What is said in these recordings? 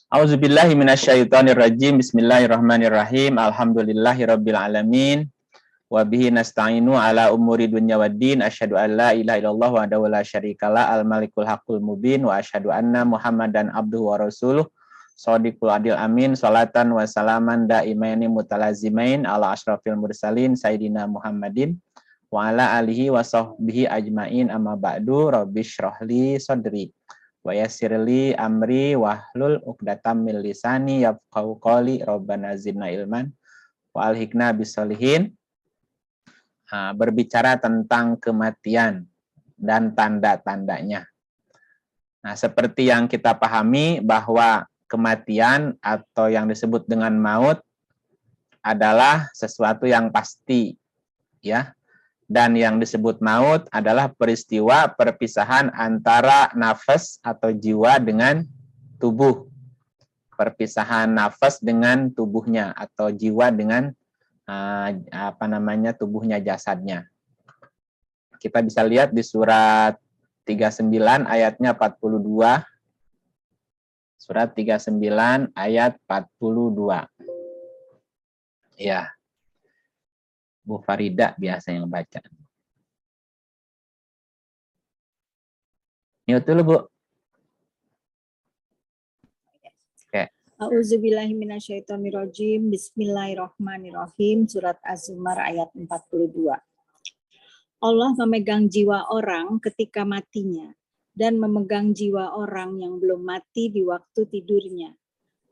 A'udzubillahi minasyaitonirrajim. Bismillahirrahmanirrahim. Alhamdulillahirabbil alamin. Wa bihi nasta'inu ala umuri dunya waddin. Asyhadu an la ilaha illallah wahdahu la syarikalah al-malikul haqqul mubin wa asyhadu anna Muhammadan abduhu wa rasuluh. Shadiqul adil amin. Salatan wa salaman daimaini mutalazimain ala asyrafil mursalin sayyidina Muhammadin wa ala alihi wa sahbihi ajmain amma ba'du. Rabbishrahli sadri wa yassirli amri wahlul 'uqdatam min lisani yafqahu qawli. Rabbana zidna ilman wa alhiqna bisolihin. Berbicara tentang kematian dan tanda-tandanya. Nah, seperti yang kita pahami bahwa kematian atau yang disebut dengan maut adalah sesuatu yang pasti, ya. Dan yang disebut maut adalah peristiwa perpisahan antara nafas atau jiwa dengan tubuh. Perpisahan nafas dengan tubuhnya atau jiwa dengan tubuhnya, jasadnya. Kita bisa lihat di surat 39 ayatnya 42. Surat 39 ayat 42. Ya. Bu Farida biasa yang baca. Mute dulu, Bu. Oke. A'udzubillahi minasyaitonirrajim. Bismillahirrahmanirrahim. Surat Az-Zumar ayat 42. Allah memegang jiwa orang ketika matinya dan memegang jiwa orang yang belum mati di waktu tidurnya.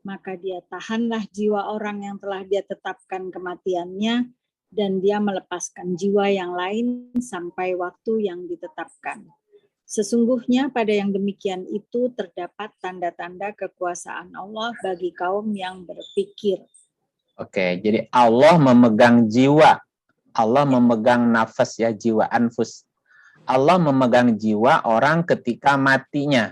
Maka dia tahanlah jiwa orang yang telah dia tetapkan kematiannya dan dia melepaskan jiwa yang lain sampai waktu yang ditetapkan. Sesungguhnya pada yang demikian itu terdapat tanda-tanda kekuasaan Allah bagi kaum yang berpikir. Oke, jadi Allah memegang jiwa. Allah memegang nafas, ya, jiwa, anfus. Allah memegang jiwa orang ketika matinya.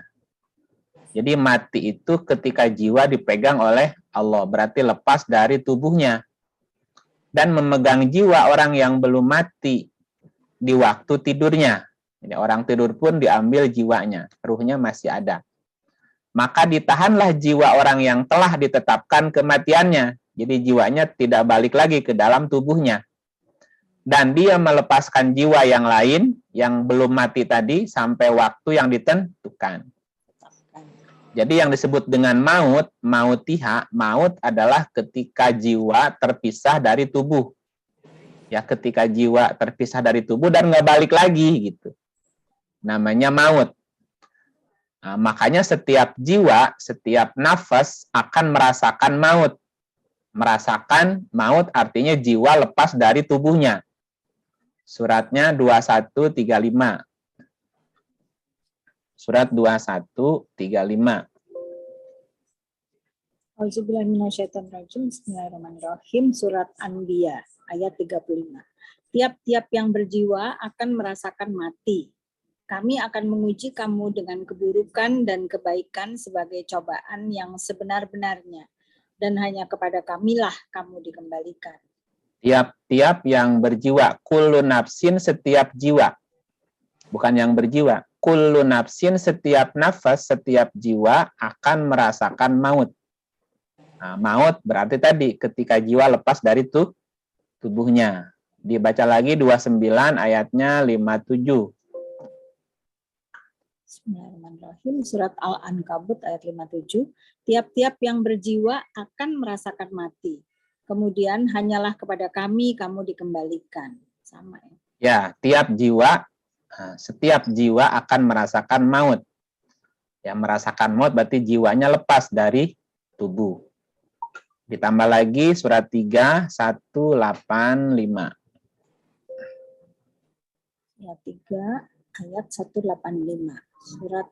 Jadi mati itu ketika jiwa dipegang oleh Allah, berarti lepas dari tubuhnya. Dan memegang jiwa orang yang belum mati di waktu tidurnya. Jadi orang tidur pun diambil jiwanya, ruhnya masih ada. Maka ditahanlah jiwa orang yang telah ditetapkan kematiannya. Jadi jiwanya tidak balik lagi ke dalam tubuhnya. Dan dia melepaskan jiwa yang lain yang belum mati tadi sampai waktu yang ditentukan. Jadi yang disebut dengan maut, mautiha, maut adalah ketika jiwa terpisah dari tubuh. Ya, ketika jiwa terpisah dari tubuh dan nggak balik lagi gitu. Namanya maut. Nah, makanya setiap jiwa, setiap nafas akan merasakan maut. Merasakan maut artinya jiwa lepas dari tubuhnya. Suratnya 2135. Surat 2135. Auzubillahi minasyaitonirrajim. Bismillahirrahmanirrahim. Surat Anbiya ayat 35. Tiap-tiap yang berjiwa akan merasakan mati. Kami akan menguji kamu dengan keburukan dan kebaikan sebagai cobaan yang sebenar-benarnya. Dan hanya kepada kamilah kamu dikembalikan. Tiap-tiap yang berjiwa, kullu nafsin, setiap jiwa. Bukan yang berjiwa. Kullu nafsin, setiap nafas, setiap jiwa akan merasakan maut. Nah, maut berarti tadi ketika jiwa lepas dari tubuhnya. Dibaca lagi 29 ayatnya 57. Bismillahirrahmanirrahim. Surat Al-Ankabut ayat 57. Tiap-tiap yang berjiwa akan merasakan mati. Kemudian hanyalah kepada kami kamu dikembalikan. Sama ya. Ya, tiap jiwa, setiap jiwa akan merasakan maut. Ya, merasakan maut berarti jiwanya lepas dari tubuh. Ditambah lagi surat 3, 185. Ya, 3 ayat 185. Surat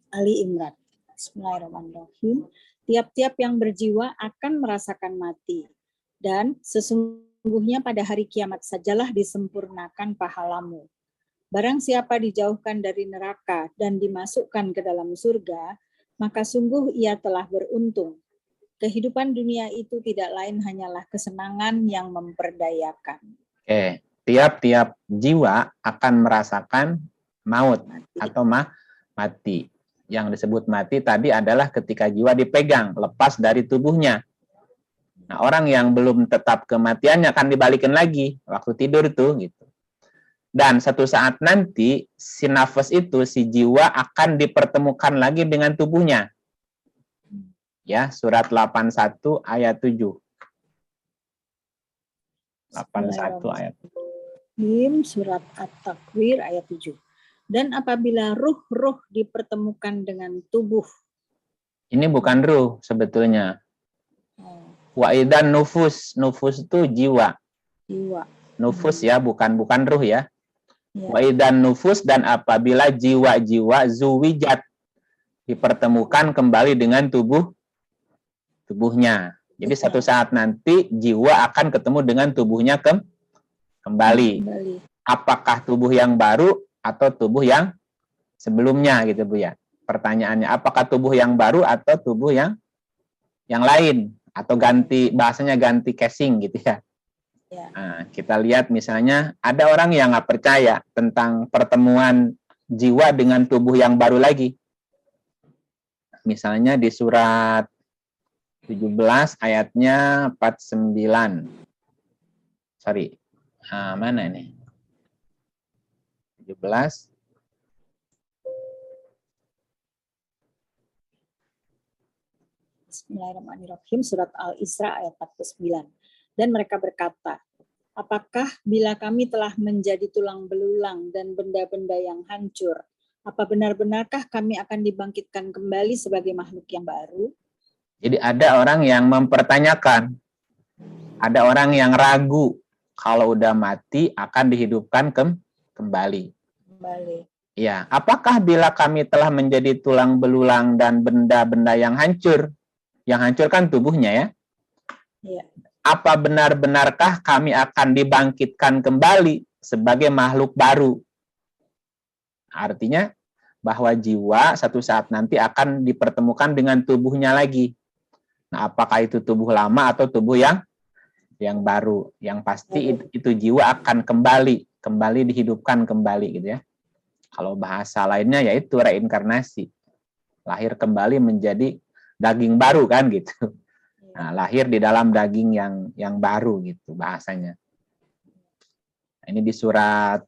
Ali Imran. Bismillahirrahmanirrahim. Tiap-tiap yang berjiwa akan merasakan mati. Dan sesungguhnya pada hari kiamat sajalah disempurnakan pahalamu. Barang siapa dijauhkan dari neraka dan dimasukkan ke dalam surga, maka sungguh ia telah beruntung. Kehidupan dunia itu tidak lain hanyalah kesenangan yang memperdayakan. Oke, tiap-tiap jiwa akan merasakan maut atau mati. Yang disebut mati tadi adalah ketika jiwa dipegang, lepas dari tubuhnya. Nah, orang yang belum tetap kematiannya akan dibalikin lagi waktu tidur tuh gitu. Dan satu saat nanti si nafas itu, si jiwa akan dipertemukan lagi dengan tubuhnya. Ya, surat 81 ayat 7. 81 ayat. Surat At-Takwir ayat 7. Dan apabila ruh-ruh dipertemukan dengan tubuh. Ini bukan ruh sebetulnya. Wa idan nufus. Nufus itu jiwa. Jiwa. Nufus ya, bukan ruh ya. Ya. Wa idan nufus, dan apabila jiwa-jiwa zuwijat dipertemukan kembali dengan tubuhnya. Jadi satu saat nanti jiwa akan ketemu dengan tubuhnya kembali. Apakah tubuh yang baru atau tubuh yang sebelumnya gitu Bu ya. Pertanyaannya, apakah tubuh yang baru atau tubuh yang lain, atau ganti, bahasanya ganti casing gitu ya. Nah, kita lihat misalnya ada orang yang nggak percaya tentang pertemuan jiwa dengan tubuh yang baru lagi. Misalnya di surat 17 ayatnya 49. Sorry. Mana ini? 17. Bismillahirrahmanirrahim, surat Al-Isra ayat 49. Dan mereka berkata, apakah bila kami telah menjadi tulang belulang dan benda-benda yang hancur, apa benar-benarkah kami akan dibangkitkan kembali sebagai makhluk yang baru? Jadi ada orang yang mempertanyakan, ada orang yang ragu kalau udah mati akan dihidupkan kembali. Ya, apakah bila kami telah menjadi tulang belulang dan benda-benda yang hancur? Yang hancur kan tubuhnya ya. Ya. Apa benar-benarkah kami akan dibangkitkan kembali sebagai makhluk baru? Artinya bahwa jiwa satu saat nanti akan dipertemukan dengan tubuhnya lagi. Nah, apakah itu tubuh lama atau tubuh yang baru? Yang pasti itu jiwa akan kembali dihidupkan kembali gitu ya. Kalau bahasa lainnya yaitu reinkarnasi. Lahir kembali menjadi daging baru kan gitu. Nah, lahir di dalam daging yang baru gitu bahasanya. Nah, ini di surat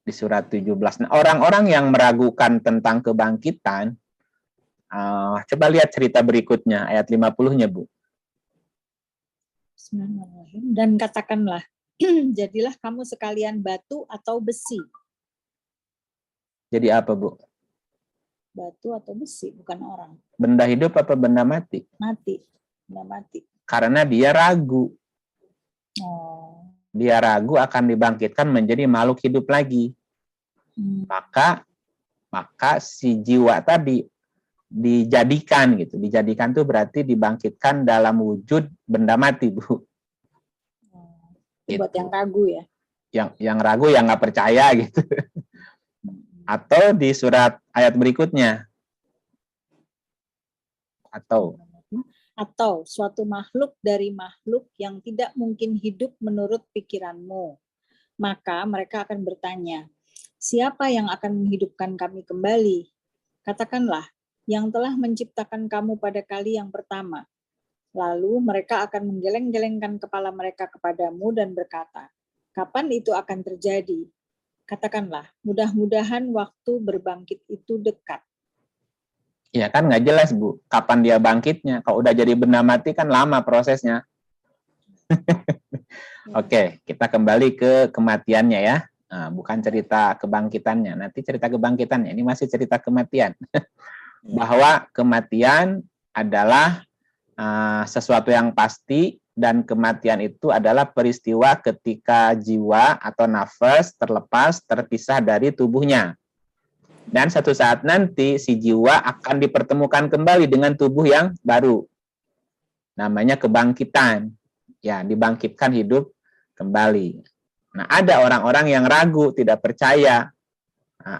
17. Nah, orang-orang yang meragukan tentang kebangkitan, coba lihat cerita berikutnya ayat 50-nya, Bu. Dan katakanlah, jadilah kamu sekalian batu atau besi. Jadi apa, Bu? Batu atau besi, bukan orang. Benda hidup apa benda mati? Mati. Benda mati. Karena dia ragu. Dia ragu akan dibangkitkan menjadi makhluk hidup lagi. Maka si jiwa tadi dijadikan gitu. Dijadikan tuh berarti dibangkitkan dalam wujud benda mati, Bu. Buat yang ragu ya. Yang ragu, yang nggak percaya gitu. Atau di surat ayat berikutnya. Atau suatu makhluk dari makhluk yang tidak mungkin hidup menurut pikiranmu. Maka mereka akan bertanya, siapa yang akan menghidupkan kami kembali? Katakanlah, yang telah menciptakan kamu pada kali yang pertama. Lalu mereka akan menggeleng-gelengkan kepala mereka kepadamu dan berkata, kapan itu akan terjadi? Katakanlah, mudah-mudahan waktu berbangkit itu dekat. Ya kan nggak jelas, Bu, kapan dia bangkitnya. Kalau udah jadi benda mati kan lama prosesnya. Oke, kita kembali ke kematiannya ya. Nah, bukan cerita kebangkitannya. Nanti cerita kebangkitannya. Ini masih cerita kematian. Bahwa kematian adalah sesuatu yang pasti, dan kematian itu adalah peristiwa ketika jiwa atau nafas terlepas, terpisah dari tubuhnya. Dan satu saat nanti si jiwa akan dipertemukan kembali dengan tubuh yang baru. Namanya kebangkitan. Ya, dibangkitkan hidup kembali. Nah, ada orang-orang yang ragu, tidak percaya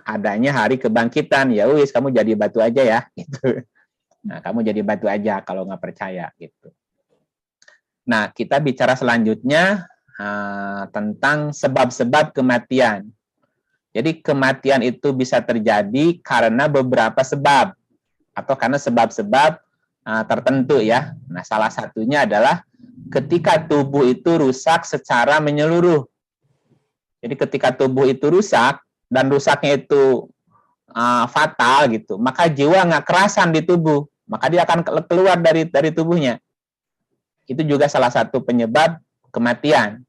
adanya hari kebangkitan. Ya wis, kamu jadi batu aja ya gitu. Nah, kamu jadi batu aja kalau nggak percaya gitu. Nah, kita bicara selanjutnya tentang sebab-sebab kematian. Jadi kematian itu bisa terjadi karena beberapa sebab. atau karena sebab-sebab tertentu ya. Nah, salah satunya adalah ketika tubuh itu rusak secara menyeluruh. Jadi ketika tubuh itu rusak dan rusaknya itu fatal gitu, maka jiwa nggak kerasan di tubuh, maka dia akan keluar dari tubuhnya. Itu juga salah satu penyebab kematian.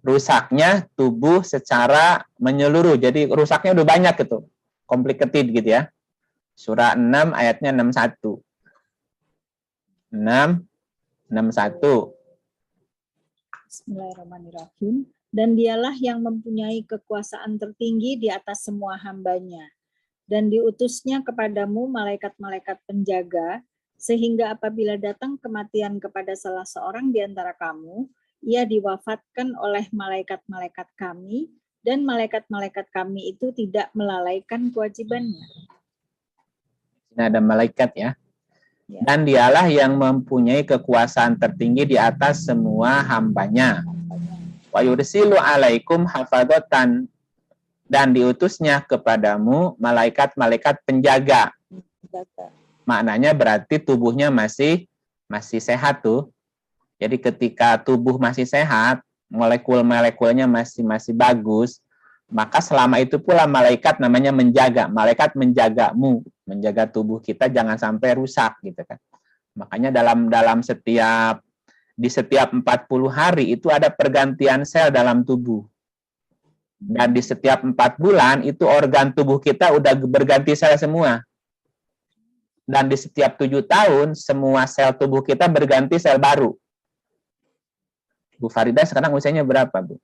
Rusaknya tubuh secara menyeluruh. Jadi rusaknya udah banyak gitu. Complicated gitu ya. Surah 6 ayatnya 61. 61. Bismillahirrahmanirrahim. Dan dialah yang mempunyai kekuasaan tertinggi di atas semua hambanya. Dan diutusnya kepadamu malaikat-malaikat penjaga, sehingga apabila datang kematian kepada salah seorang di antara kamu, ia diwafatkan oleh malaikat-malaikat kami, dan malaikat-malaikat kami itu tidak melalaikan kewajibannya. Ini ada malaikat ya. Ya. Dan dialah yang mempunyai kekuasaan tertinggi di atas semua hambanya. Wa yursilu alaikum hafadatan, dan diutusnya kepadamu malaikat-malaikat penjaga. Maknanya berarti tubuhnya masih sehat tuh. Jadi ketika tubuh masih sehat, molekul-molekulnya masih bagus, maka selama itu pula malaikat namanya menjaga. Malaikat menjagamu, menjaga tubuh kita jangan sampai rusak gitu kan. Makanya di setiap 40 hari itu ada pergantian sel dalam tubuh. Dan di setiap 4 bulan itu organ tubuh kita udah berganti sel semua. Dan di setiap 7 tahun semua sel tubuh kita berganti sel baru. Bu Farida sekarang usianya berapa, Bu?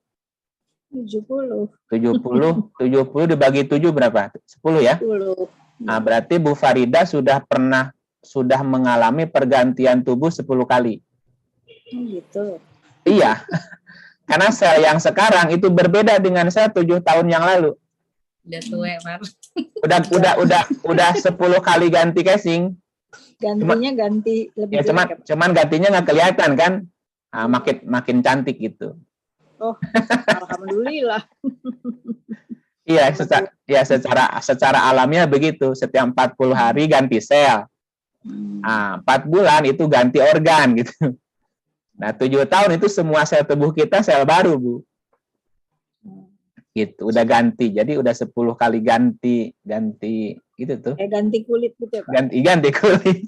70 dibagi 7 berapa? 10 ya? 10. Nah, berarti Bu Farida sudah mengalami pergantian tubuh 10 kali. Gitu. Iya. Karena sel yang sekarang itu berbeda dengan sel 7 tahun yang lalu. Udah tua, Mar. Udah 10 kali ganti casing. Gantinya ganti lebih Ya, cuman gantinya nggak kelihatan kan? Nah, makin cantik gitu. Oh, alhamdulillah. Iya, secara alamiah begitu. Setiap 40 hari ganti sel. Nah, 4 bulan itu ganti organ gitu. Nah, 7 tahun itu semua sel tubuh kita sel baru, Bu. Gitu, udah ganti. Jadi udah 10 kali ganti gitu tuh. Ganti kulit gitu ya, Pak. Ganti kulit.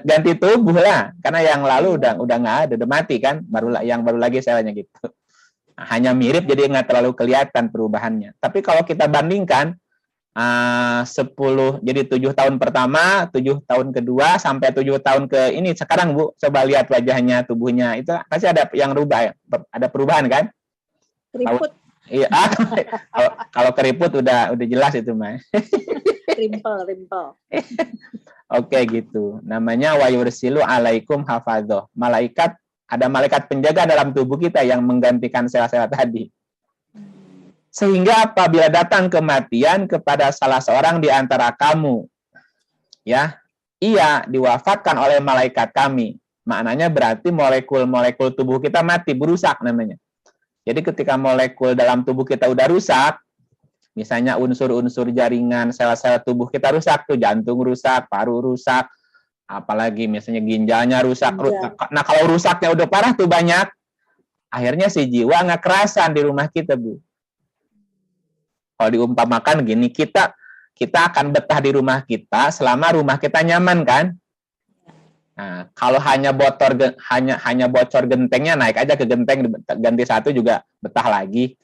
ganti tubuh lah. Karena yang lalu udah nggak ada, udah mati kan. Yang baru lagi selnya gitu. Nah, hanya mirip jadi nggak terlalu kelihatan perubahannya. Tapi kalau kita bandingkan 10, jadi 7 tahun pertama, 7 tahun kedua, sampai 7 tahun ke ini sekarang, Bu, coba lihat wajahnya, tubuhnya, itu pasti ada yang rubah ya, ada perubahan kan? Keriput. Iya, kalau keriput udah jelas itu, Mas. Rimpel. Oke gitu, namanya wa yursilu alaikum hafadhoh. Ada malaikat penjaga dalam tubuh kita yang menggantikan sel-sel tadi. Sehingga apabila datang kematian kepada salah seorang di antara kamu, ya, ia diwafatkan oleh malaikat kami. Maknanya berarti molekul-molekul tubuh kita mati, berusak namanya. Jadi ketika molekul dalam tubuh kita udah rusak, misalnya unsur-unsur jaringan sel-sel tubuh kita rusak, tuh jantung rusak, paru rusak, apalagi misalnya ginjalnya rusak. Nah, kalau rusaknya udah parah tuh banyak, akhirnya si jiwa nggak kerasan di rumah kita, Bu. Kalau diumpamakan gini, kita akan betah di rumah kita selama rumah kita nyaman kan? Nah, kalau hanya bocor gentengnya, naik aja ke genteng, ganti satu juga betah lagi.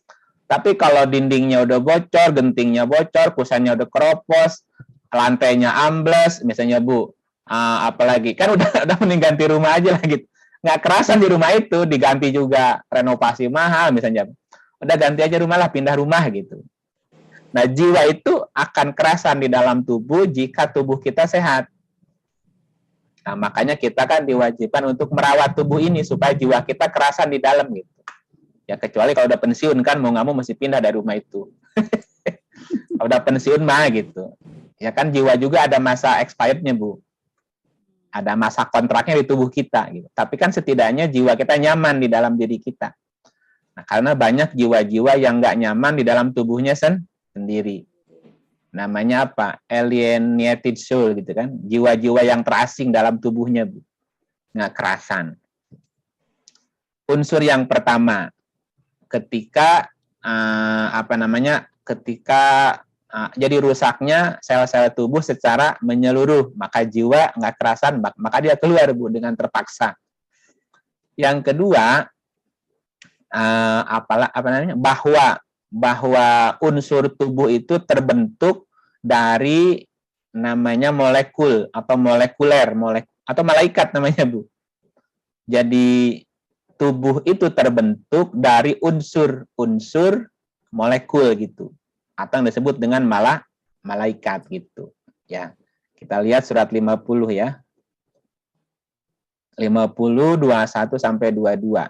Tapi kalau dindingnya udah bocor, gentingnya bocor, kusennya udah keropos, lantainya ambles, misalnya, Bu, apalagi kan udah mending ganti rumah aja lah gitu. Nggak kerasan di rumah itu, diganti juga renovasi mahal misalnya. Udah ganti aja rumah lah, pindah rumah gitu. Nah, jiwa itu akan kerasan di dalam tubuh jika tubuh kita sehat. Nah, makanya kita kan diwajibkan untuk merawat tubuh ini supaya jiwa kita kerasan di dalam gitu. Ya, kecuali kalau udah pensiun kan mau nggak mau mesti pindah dari rumah itu. Kalau udah pensiun mah gitu. Ya kan jiwa juga ada masa expirednya, Bu. Ada masa kontraknya di tubuh kita gitu. Tapi kan setidaknya jiwa kita nyaman di dalam diri kita. Nah, karena banyak jiwa-jiwa yang nggak nyaman di dalam tubuhnya sendiri. namanya apa? Alienated soul gitu kan. Jiwa-jiwa yang terasing dalam tubuhnya, Bu. Nggak kerasan. Unsur yang pertama, ketika ketika jadi rusaknya sel-sel tubuh secara menyeluruh, maka jiwa nggak kerasan, maka dia keluar, Bu, dengan terpaksa. Yang kedua, bahwa unsur tubuh itu terbentuk dari namanya molekul atau molekuler, atau malaikat namanya, Bu. Jadi tubuh itu terbentuk dari unsur-unsur molekul gitu, atau yang disebut dengan malaikat gitu. Ya, kita lihat surat 50 ya. 50 21 sampai 22.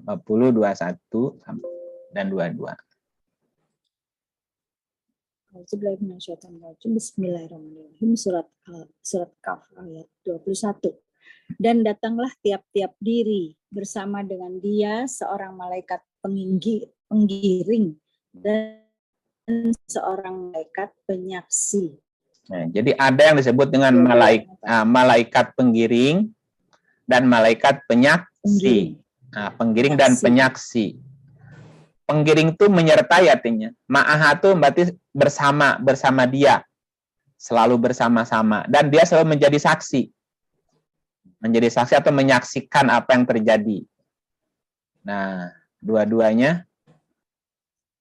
50 21 dan 22. Bismillahirrahmanirrahim. Surat Kaf ayat 21. Dan datanglah tiap-tiap diri bersama dengan dia seorang malaikat penggiring dan seorang malaikat penyaksi. Nah, jadi ada yang disebut dengan malaikat penggiring dan malaikat penyaksi. Nah, penggiring dan penyaksi. Penggiring itu menyertai artinya. Ma'aha itu berarti bersama dia. Selalu bersama-sama. Dan dia selalu menjadi saksi. Menjadi saksi atau menyaksikan apa yang terjadi. Nah, dua-duanya.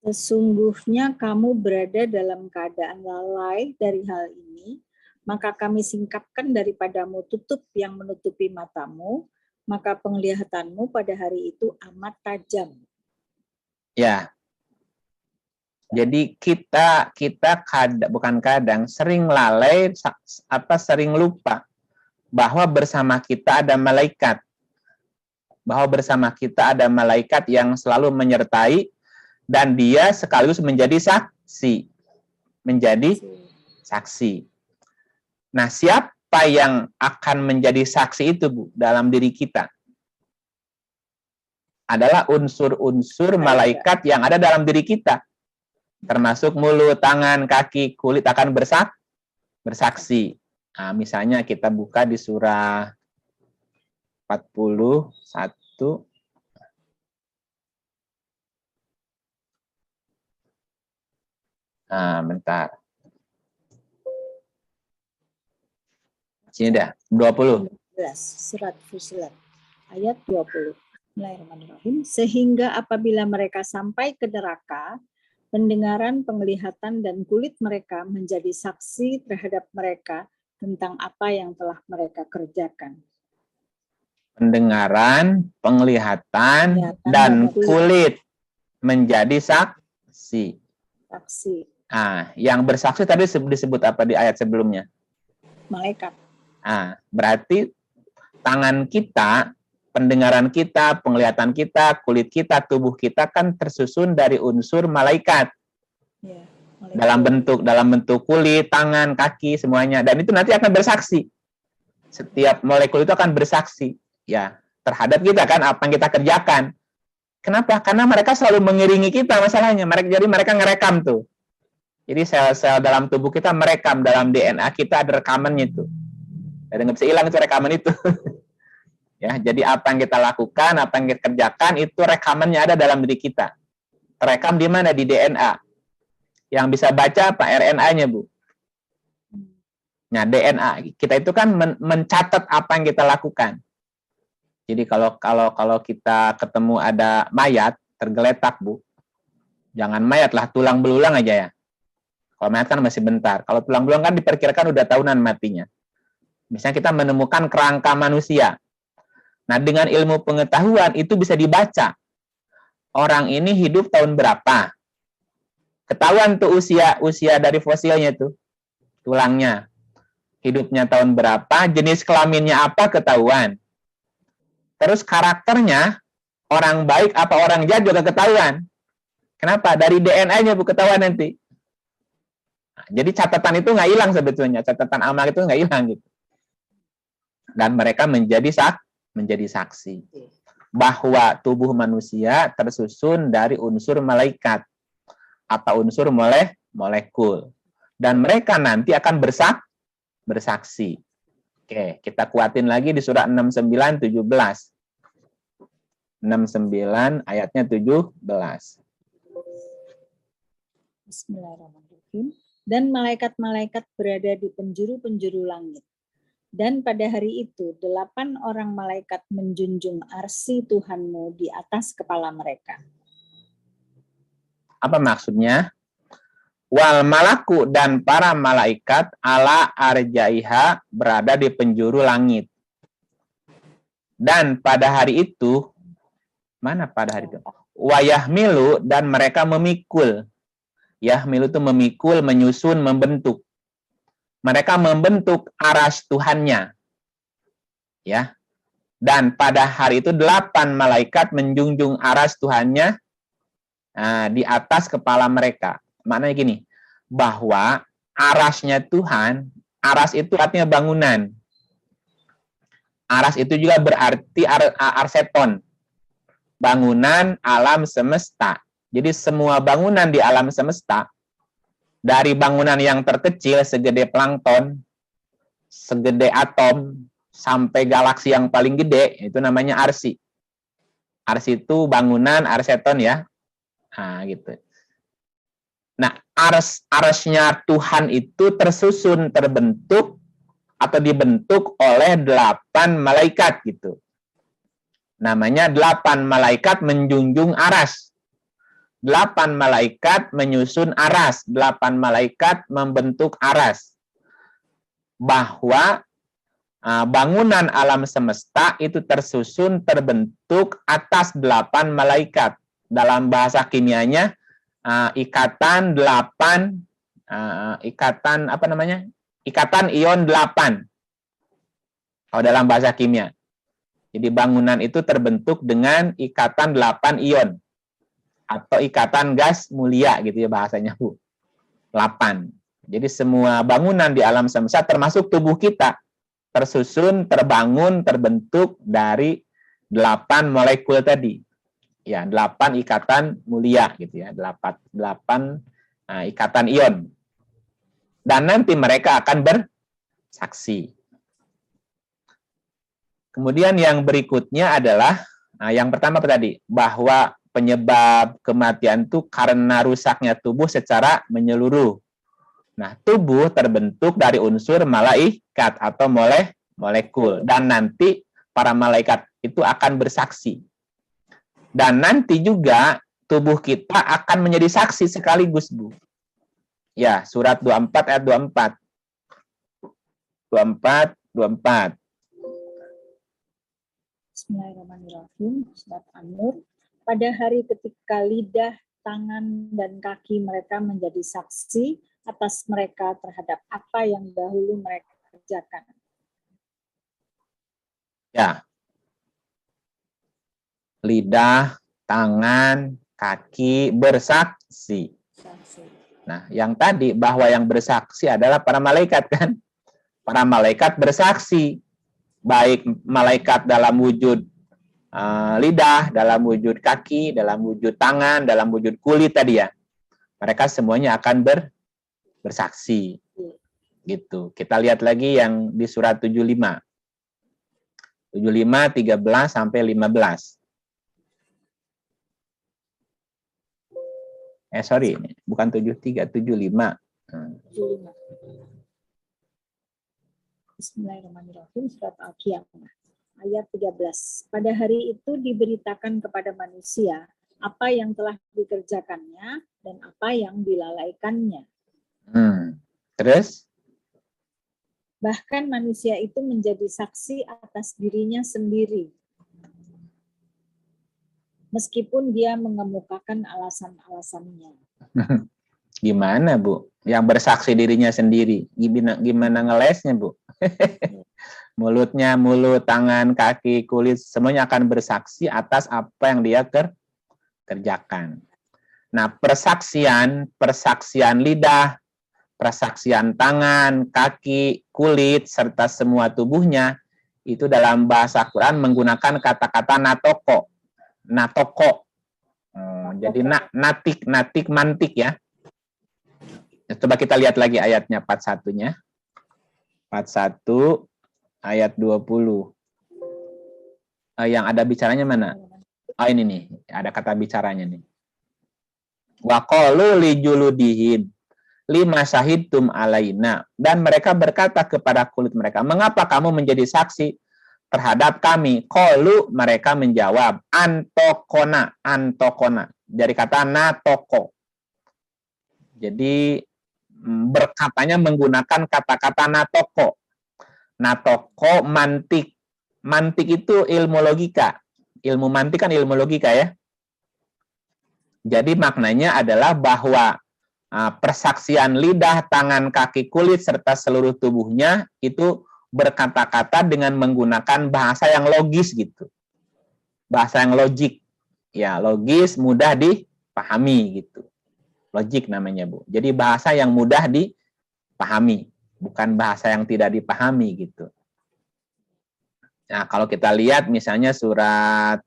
Sesungguhnya kamu berada dalam keadaan lalai dari hal ini, maka kami singkapkan daripadamu tutup yang menutupi matamu, maka penglihatanmu pada hari itu amat tajam. Ya. Jadi kita sering lalai, sering lupa bahwa bersama kita ada malaikat. Bahwa bersama kita ada malaikat yang selalu menyertai dan dia sekaligus menjadi saksi. Menjadi saksi. Nah, siapa yang akan menjadi saksi itu, Bu, dalam diri kita? Adalah unsur-unsur malaikat yang ada dalam diri kita. Termasuk mulut, tangan, kaki, kulit akan bersaksi. Nah, misalnya kita buka di surah 41. Nah, bentar. Sini dah, 20. Surat Fussilat ayat 20. Bismillahirrahmanirrahim. Sehingga apabila mereka sampai ke neraka, pendengaran, penglihatan, dan kulit mereka menjadi saksi terhadap mereka tentang apa yang telah mereka kerjakan. Pendengaran, penglihatan, dan kulit menjadi saksi. Saksi. Nah, yang bersaksi tadi disebut apa di ayat sebelumnya? Malaikat. Nah, berarti tangan kita, pendengaran kita, penglihatan kita, kulit kita, tubuh kita kan tersusun dari unsur malaikat. Ya. Dalam bentuk kulit, tangan, kaki, semuanya. Dan itu nanti akan bersaksi. Setiap molekul itu akan bersaksi, ya, terhadap kita kan, apa yang kita kerjakan. Kenapa? Karena mereka selalu mengiringi kita masalahnya. Jadi mereka ngerekam tuh. Jadi sel-sel dalam tubuh kita merekam, dalam DNA kita ada rekamannya itu. Dan nggak bisa hilang itu rekaman itu. Ya, jadi apa yang kita lakukan, apa yang kita kerjakan, itu rekamannya ada dalam diri kita. Terekam di mana? Di DNA. Yang bisa baca apa? RNA-nya, Bu. Nah, DNA kita itu kan mencatat apa yang kita lakukan. Jadi kalau kita ketemu ada mayat tergeletak, Bu, jangan mayat lah, tulang belulang aja ya. Kalau mayat kan masih bentar. Kalau tulang belulang kan diperkirakan udah tahunan matinya. Misalnya kita menemukan kerangka manusia. Nah, dengan ilmu pengetahuan itu bisa dibaca. Orang ini hidup tahun berapa? Ketahuan tuh usia dari fosilnya tuh, tulangnya. Hidupnya tahun berapa, jenis kelaminnya apa ketahuan. Terus karakternya, orang baik apa orang jahat juga ketahuan. Kenapa? Dari DNA-nya Bu ketahuan nanti. Nah, jadi catatan itu nggak hilang sebetulnya, catatan amal itu nggak hilang gitu. Dan mereka menjadi saksi bahwa tubuh manusia tersusun dari unsur malaikat atau unsur molekul. Dan mereka nanti akan bersaksi. Oke, kita kuatin lagi di surah 69, 17. 69 ayatnya 17. Bismillahirrahmanirrahim. Dan malaikat-malaikat berada di penjuru-penjuru langit. Dan pada hari itu 8 orang malaikat menjunjung arsy Tuhanmu di atas kepala mereka. Apa maksudnya? Wal malaku dan para malaikat ala arjaiha berada di penjuru langit. Dan pada hari itu, mana pada hari itu? Wayahmilu dan mereka memikul. Yahmilu itu memikul, menyusun, membentuk. Mereka membentuk aras Tuhannya. Ya. Dan pada hari itu 8 malaikat menjunjung aras Tuhannya di atas kepala mereka. Maknanya gini, bahwa arasnya Tuhan, aras itu artinya bangunan. Aras itu juga berarti arseton. Bangunan alam semesta. Jadi semua bangunan di alam semesta, dari bangunan yang terkecil segede plankton, segede atom, sampai galaksi yang paling gede, itu namanya arsi. Arsi itu bangunan, arseton ya. Nah, gitu. Nah, arsnya Tuhan itu tersusun, terbentuk, atau dibentuk oleh 8 malaikat gitu. Namanya 8 malaikat menjunjung aras. 8 malaikat menyusun aras, 8 malaikat membentuk aras. Bahwa bangunan alam semesta itu tersusun, terbentuk atas 8 malaikat. Dalam bahasa kimianya, ikatan 8, ikatan apa namanya? Ikatan ion 8. Kalau dalam bahasa kimia. Jadi bangunan itu terbentuk dengan ikatan 8 ion. Atau ikatan gas mulia gitu ya bahasanya, Bu. 8. Jadi semua bangunan di alam semesta termasuk tubuh kita tersusun, terbangun, terbentuk dari 8 molekul tadi. Ya, 8 ikatan mulia gitu ya. 8 ikatan ion. Dan nanti mereka akan bersaksi. Kemudian yang berikutnya adalah yang pertama apa tadi? Bahwa penyebab kematian itu karena rusaknya tubuh secara menyeluruh. Nah, tubuh terbentuk dari unsur malaikat atau molekul. Dan nanti para malaikat itu akan bersaksi. Dan nanti juga tubuh kita akan menjadi saksi sekaligus, Bu. Ya, surat 24 ayat 24. 24. Bismillahirrahmanirrahim. Surat An-Nur. Pada hari ketika lidah, tangan, dan kaki mereka menjadi saksi atas mereka terhadap apa yang dahulu mereka kerjakan. Ya. Lidah, tangan, kaki bersaksi. Nah, yang tadi bahwa yang bersaksi adalah para malaikat kan? Para malaikat bersaksi. Baik malaikat dalam wujud lidah, dalam wujud kaki, dalam wujud tangan, dalam wujud kulit tadi ya. Mereka semuanya akan bersaksi. Gitu. Kita lihat lagi yang di surat 75. 75, 13 sampai 15. Sorry, bukan 73, 75. 75. Bismillahirrahmanirrahim. Surat Al-Qiyamah. Ayat 13. Pada hari itu diberitakan kepada manusia apa yang telah dikerjakannya dan apa yang dilalaikannya. Terus? Bahkan manusia itu menjadi saksi atas dirinya sendiri. Meskipun dia mengemukakan alasan-alasannya. Gimana, Bu? Yang bersaksi dirinya sendiri. Gimana ngelesnya, Bu? Mulutnya, mulut, tangan, kaki, kulit, semuanya akan bersaksi atas apa yang dia kerjakan. Nah, persaksian lidah, persaksian tangan, kaki, kulit, serta semua tubuhnya, itu dalam bahasa Quran menggunakan kata-kata natoko. Natoko. Jadi natik, mantik ya. Coba kita lihat lagi ayatnya 41-nya. 41 ayat 20. Yang ada bicaranya mana? Oh ini nih, ada kata bicaranya nih. Wa qalu li juludihim lima syahidtum alaina. Dan mereka berkata kepada kulit mereka, mengapa kamu menjadi saksi terhadap kami? Qalu, mereka menjawab, antokona, antokona. Dari kata natoko. Jadi berkatanya menggunakan kata-kata natoko. Natoko mantik. Mantik itu ilmu logika. Ilmu mantik kan ilmu logika ya. Jadi maknanya adalah bahwa persaksian lidah, tangan, kaki, kulit, serta seluruh tubuhnya itu berkata-kata dengan menggunakan bahasa yang logis gitu. Bahasa yang logik. Ya, logis, mudah dipahami gitu. Logik namanya, Bu. Jadi bahasa yang mudah dipahami, bukan bahasa yang tidak dipahami gitu. Nah, kalau kita lihat misalnya surat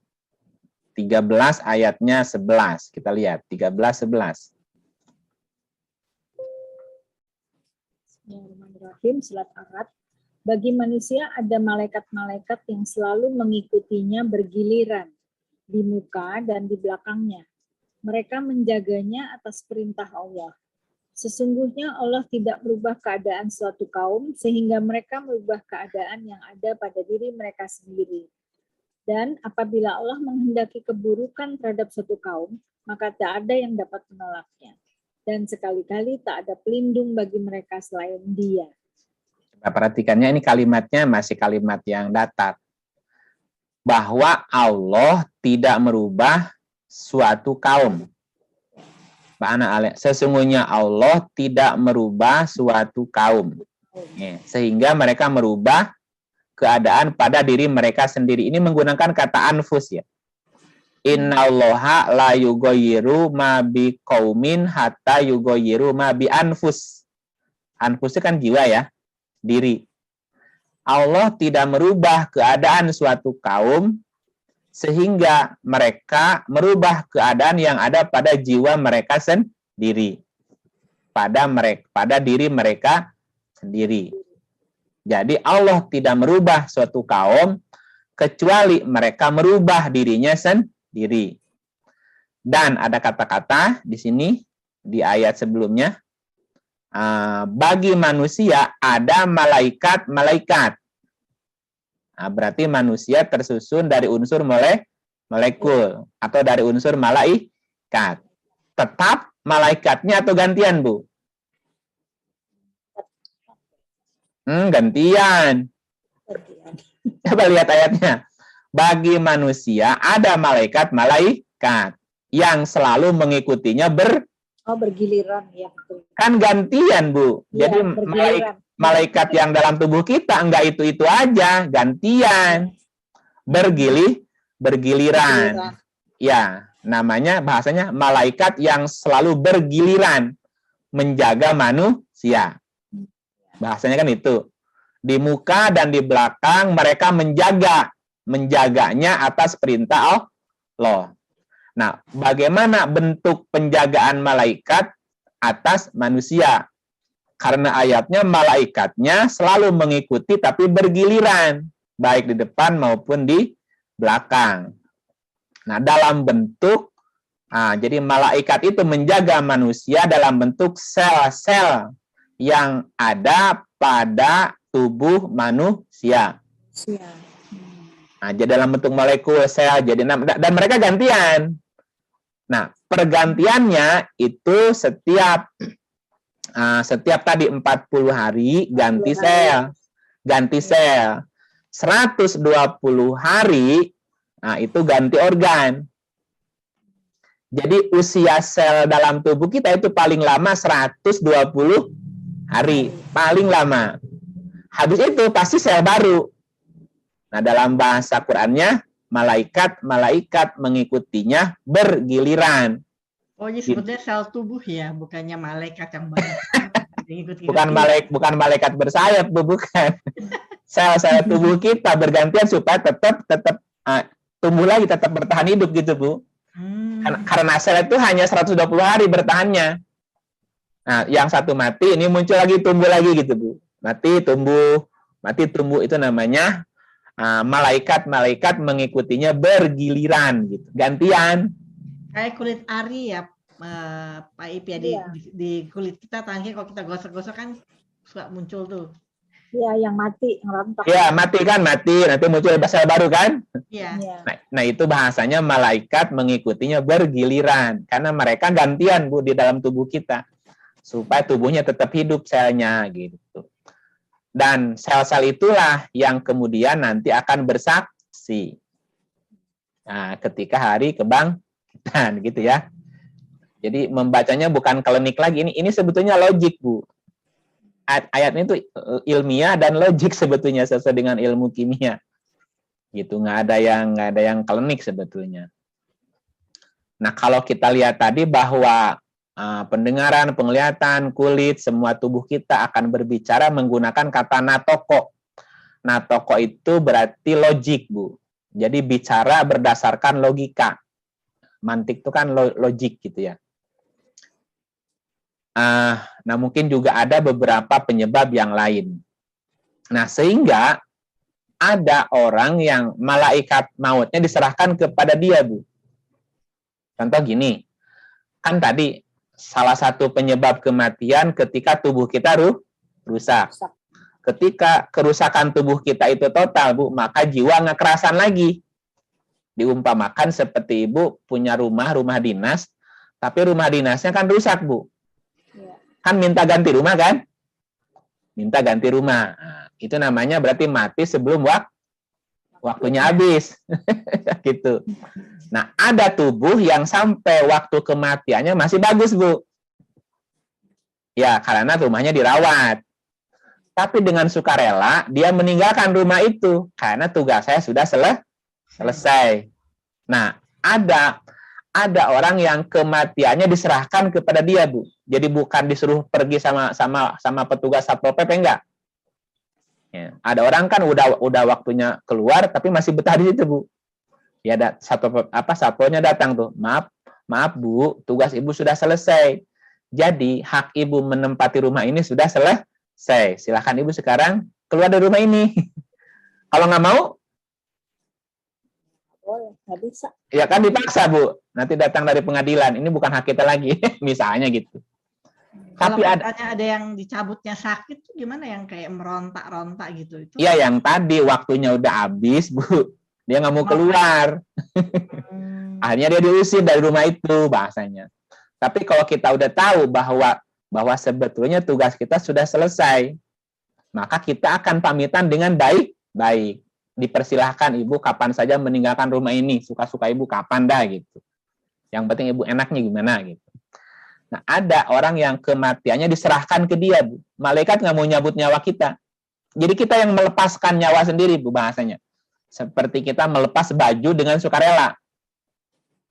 13 ayatnya 11. Kita lihat 13-11. Bismillahirrahmanirrahim. Surat Ar-Ra'd. Bagi manusia ada malaikat-malaikat yang selalu mengikutinya bergiliran di muka dan di belakangnya. Mereka menjaganya atas perintah Allah. Sesungguhnya Allah tidak merubah keadaan suatu kaum sehingga mereka merubah keadaan yang ada pada diri mereka sendiri. Dan apabila Allah menghendaki keburukan terhadap suatu kaum, maka tak ada yang dapat menolaknya. Dan sekali-kali tak ada pelindung bagi mereka selain Dia. Nah, perhatikannya ini kalimatnya masih kalimat yang datar. Bahwa Allah tidak merubah suatu kaum. Sesungguhnya Allah tidak merubah suatu kaum. Sehingga mereka merubah keadaan pada diri mereka sendiri. Ini menggunakan kata anfus ya. Innallaha la yughayyiru ma biqaumin hatta yughayyiru ma bi anfus. Anfus itu kan jiwa ya, diri. Allah tidak merubah keadaan suatu kaum sehingga mereka merubah keadaan yang ada pada jiwa mereka sendiri. Pada diri mereka sendiri. Jadi Allah tidak merubah suatu kaum kecuali mereka merubah dirinya sendiri. Dan ada kata-kata di sini di ayat sebelumnya, bagi manusia ada malaikat-malaikat. Nah, berarti manusia tersusun dari unsur molekul atau dari unsur malaikat. Tetap malaikatnya atau gantian, Bu? Gantian. Coba lihat ayatnya. Bagi manusia ada malaikat-malaikat yang selalu mengikutinya bergiliran ya. Kan gantian, Bu. Ya, jadi malaikat yang dalam tubuh kita enggak itu aja, gantian. Bergiliran. Ya, namanya bahasanya malaikat yang selalu bergiliran menjaga manusia. Bahasanya kan itu. Di muka dan di belakang mereka menjaganya atas perintah Allah. Nah, bagaimana bentuk penjagaan malaikat atas manusia? Karena ayatnya malaikatnya selalu mengikuti tapi bergiliran, baik di depan maupun di belakang. Nah, dalam bentuk, jadi malaikat itu menjaga manusia dalam bentuk sel-sel yang ada pada tubuh manusia. Nah, jadi dalam bentuk molekul, sel, jadi dan mereka gantian. Nah, pergantiannya itu setiap tadi 40 hari ganti sel. 120 hari itu ganti organ. Jadi usia sel dalam tubuh kita itu paling lama 120 hari, paling lama. Habis itu pasti sel baru. Nah, dalam bahasa Qur'annya malaikat mengikutinya bergiliran. Oh, ini sebetulnya sel tubuh ya, bukannya malaikat yang banyak. bukan malaikat bersayap, Bu, bukan. Sel-sel tubuh kita bergantian supaya tetap tumbuh lagi, tetap bertahan hidup gitu, Bu. Karena sel itu hanya 120 hari bertahannya. Nah, yang satu mati, ini muncul lagi, tumbuh lagi gitu, Bu. Mati, tumbuh, itu namanya malaikat-malaikat mengikutinya bergiliran gitu. Gantian. Kayak kulit ari ya, Pak Ip ya, Iya. di kulit kita terakhir kalau kita gosok-gosok kan suka muncul tuh. Iya, yang mati, yang rontok. Ya, mati kan, mati. Nanti muncul sel baru kan? Iya. Iya. Nah, itu bahasanya malaikat mengikutinya bergiliran. Karena mereka gantian, Bu, di dalam tubuh kita. Supaya tubuhnya tetap hidup selnya, gitu. Dan sel-sel itulah yang kemudian nanti akan bersaksi. Nah, ketika hari kebangkitan, gitu ya. Jadi membacanya bukan klinik lagi. Ini sebetulnya logik, Bu. Ayat ini tuh ilmiah dan logik sebetulnya sesuai dengan ilmu kimia. Gitu, nggak ada yang klinik sebetulnya. Nah, kalau kita lihat tadi bahwa pendengaran, penglihatan, kulit, semua tubuh kita akan berbicara menggunakan kata natoko. Natoko itu berarti logik, Bu. Jadi bicara berdasarkan logika. Mantik itu kan logik gitu ya. Nah, mungkin juga ada beberapa penyebab yang lain. Nah, sehingga ada orang yang malaikat mautnya diserahkan kepada dia, Bu. Contoh gini, kan tadi salah satu penyebab kematian ketika tubuh kita rusak. Ketika kerusakan tubuh kita itu total, Bu, maka jiwa ngekerasan lagi. Diumpamakan seperti Ibu punya rumah dinas, tapi rumah dinasnya kan rusak, Bu. Kan minta ganti rumah kan? Minta ganti rumah. Nah, itu namanya berarti mati sebelum waktunya habis. Gitu. Nah, ada tubuh yang sampai waktu kematiannya masih bagus, Bu. Ya, karena rumahnya dirawat. Tapi dengan sukarela, dia meninggalkan rumah itu. Karena tugas saya sudah selesai. Nah, ada orang yang kematiannya diserahkan kepada dia, Bu. Jadi bukan disuruh pergi sama petugas Satpol PP, enggak. Ya, ada orang kan udah waktunya keluar tapi masih betah di situ, Bu. Ya, Satpolnya datang tuh. Maaf, Bu, tugas Ibu sudah selesai. Jadi hak Ibu menempati rumah ini sudah selesai. Silakan Ibu sekarang keluar dari rumah ini. Kalau nggak mau, Nggak bisa. ya kan dipaksa, Bu. Nanti datang dari pengadilan. Ini bukan hak kita lagi, misalnya gitu. Kalau Tapi katanya ada yang dicabutnya sakit, tuh gimana yang kayak merontak-rontak gitu? Itu iya, yang tadi waktunya udah habis, Bu. Dia nggak mau keluar. Akhirnya dia diusir dari rumah itu, bahasanya. Tapi kalau kita udah tahu bahwa sebetulnya tugas kita sudah selesai, maka kita akan pamitan dengan baik-baik. Dipersilahkan Ibu kapan saja meninggalkan rumah ini, suka-suka Ibu kapan dah gitu. Yang penting Ibu enaknya gimana gitu. Nah, ada orang yang kematiannya diserahkan ke dia, Bu. Malaikat nggak mau nyabut nyawa kita. Jadi kita yang melepaskan nyawa sendiri, Bu, bahasanya. Seperti kita melepas baju dengan sukarela.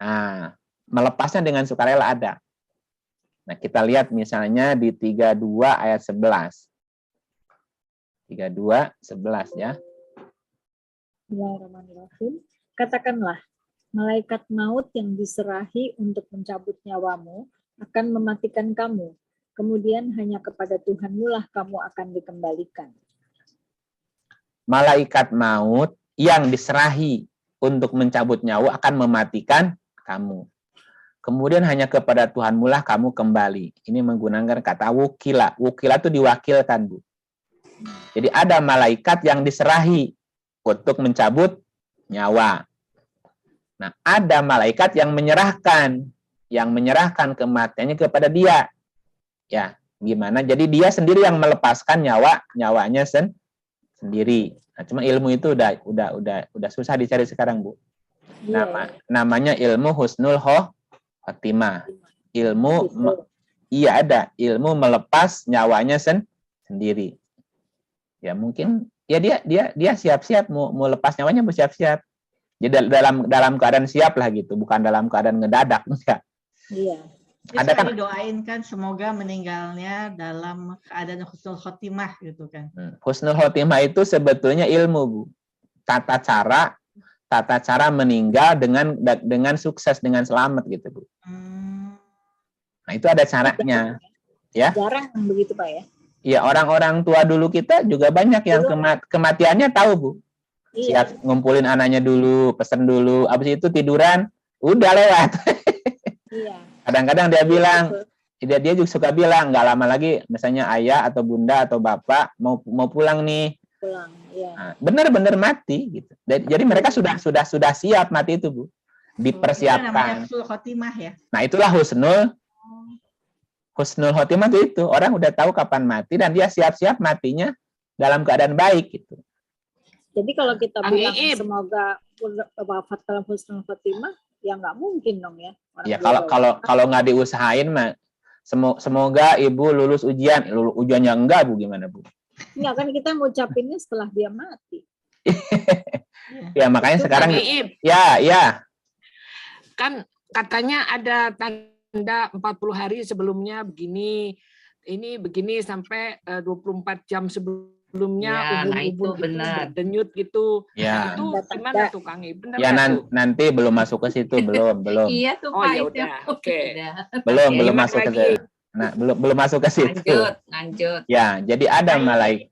Nah, melepasnya dengan sukarela ada. Nah, kita lihat misalnya di 32 ayat 11. 32:11 ya. Bismillahirrahmanirrahim. Katakanlah, malaikat maut yang diserahi untuk mencabut nyawamu akan mematikan kamu. Kemudian hanya kepada Tuhanmu lah kamu akan dikembalikan. Malaikat maut yang diserahi untuk mencabut nyawa akan mematikan kamu. Kemudian hanya kepada Tuhanmu lah kamu kembali. Ini menggunakan kata wukila. Wukila itu diwakilkan, Bu. Jadi ada malaikat yang diserahi untuk mencabut nyawa. Nah, ada malaikat yang menyerahkan kematiannya kepada dia. Ya, gimana? Jadi dia sendiri yang melepaskan nyawanya sendiri. Nah, cuma ilmu itu udah susah dicari sekarang, Bu. Namanya ilmu husnul khotimah. Iya ada ilmu melepas nyawanya sendiri. Ya mungkin ya dia siap-siap mau lepas nyawanya, bersiap-siap. Jadi dalam keadaan siap lah gitu, bukan dalam keadaan ngedadak, enggak. Iya. Ada kan didoain kan semoga meninggalnya dalam keadaan husnul khotimah gitu kan. Husnul khotimah itu sebetulnya ilmu, Bu. Tata cara meninggal dengan sukses, dengan selamat gitu, Bu. Nah, itu ada caranya. Ya. Jarang begitu Pak ya. Ya, orang-orang tua dulu kita juga banyak yang kematiannya tahu, Bu. Iya. Siap ngumpulin anaknya dulu, pesen dulu, habis itu tiduran, udah lewat. Iya. Kadang-kadang dia bilang, Betul. dia juga suka bilang, nggak lama lagi, misalnya ayah atau bunda atau bapak mau pulang nih. Pulang. Iya. Nah, benar-benar mati gitu. Jadi mereka sudah siap mati itu, Bu. Itu namanya Dipersiapkan. husnul khotimah ya. Nah, itulah husnul khotimah itu orang udah tahu kapan mati dan dia siap-siap matinya dalam keadaan baik gitu. Jadi kalau kita Kang bilang Iip. semoga wafat dalam husnul khotimah, ya nggak mungkin dong ya. Orang Ya dia kalau nggak diusahain mah semoga ibu lulus ujiannya enggak, Bu, gimana, Bu? Enggak kan kita ngucapinnya setelah dia mati. Ya makanya Itu sekarang Kang Iip, ya kan katanya ada tanda 40 hari sebelumnya begini, ini begini sampai 24 jam sebelumnya Ya, nah itu ubun-ubun gitu, benar. berdenyut gitu. ya Itu gimana tuh Kang Iip? Benar ya nggak tuh? nanti belum masuk ke situ, belum Iya tuh Oh Pak ya itu. udah, oke. Udah. belum Oke, belum nyimak masuk ke lagi. situ. Nah, belum masuk ke situ. Lanjut. Ya, jadi ada Baik. malaikat.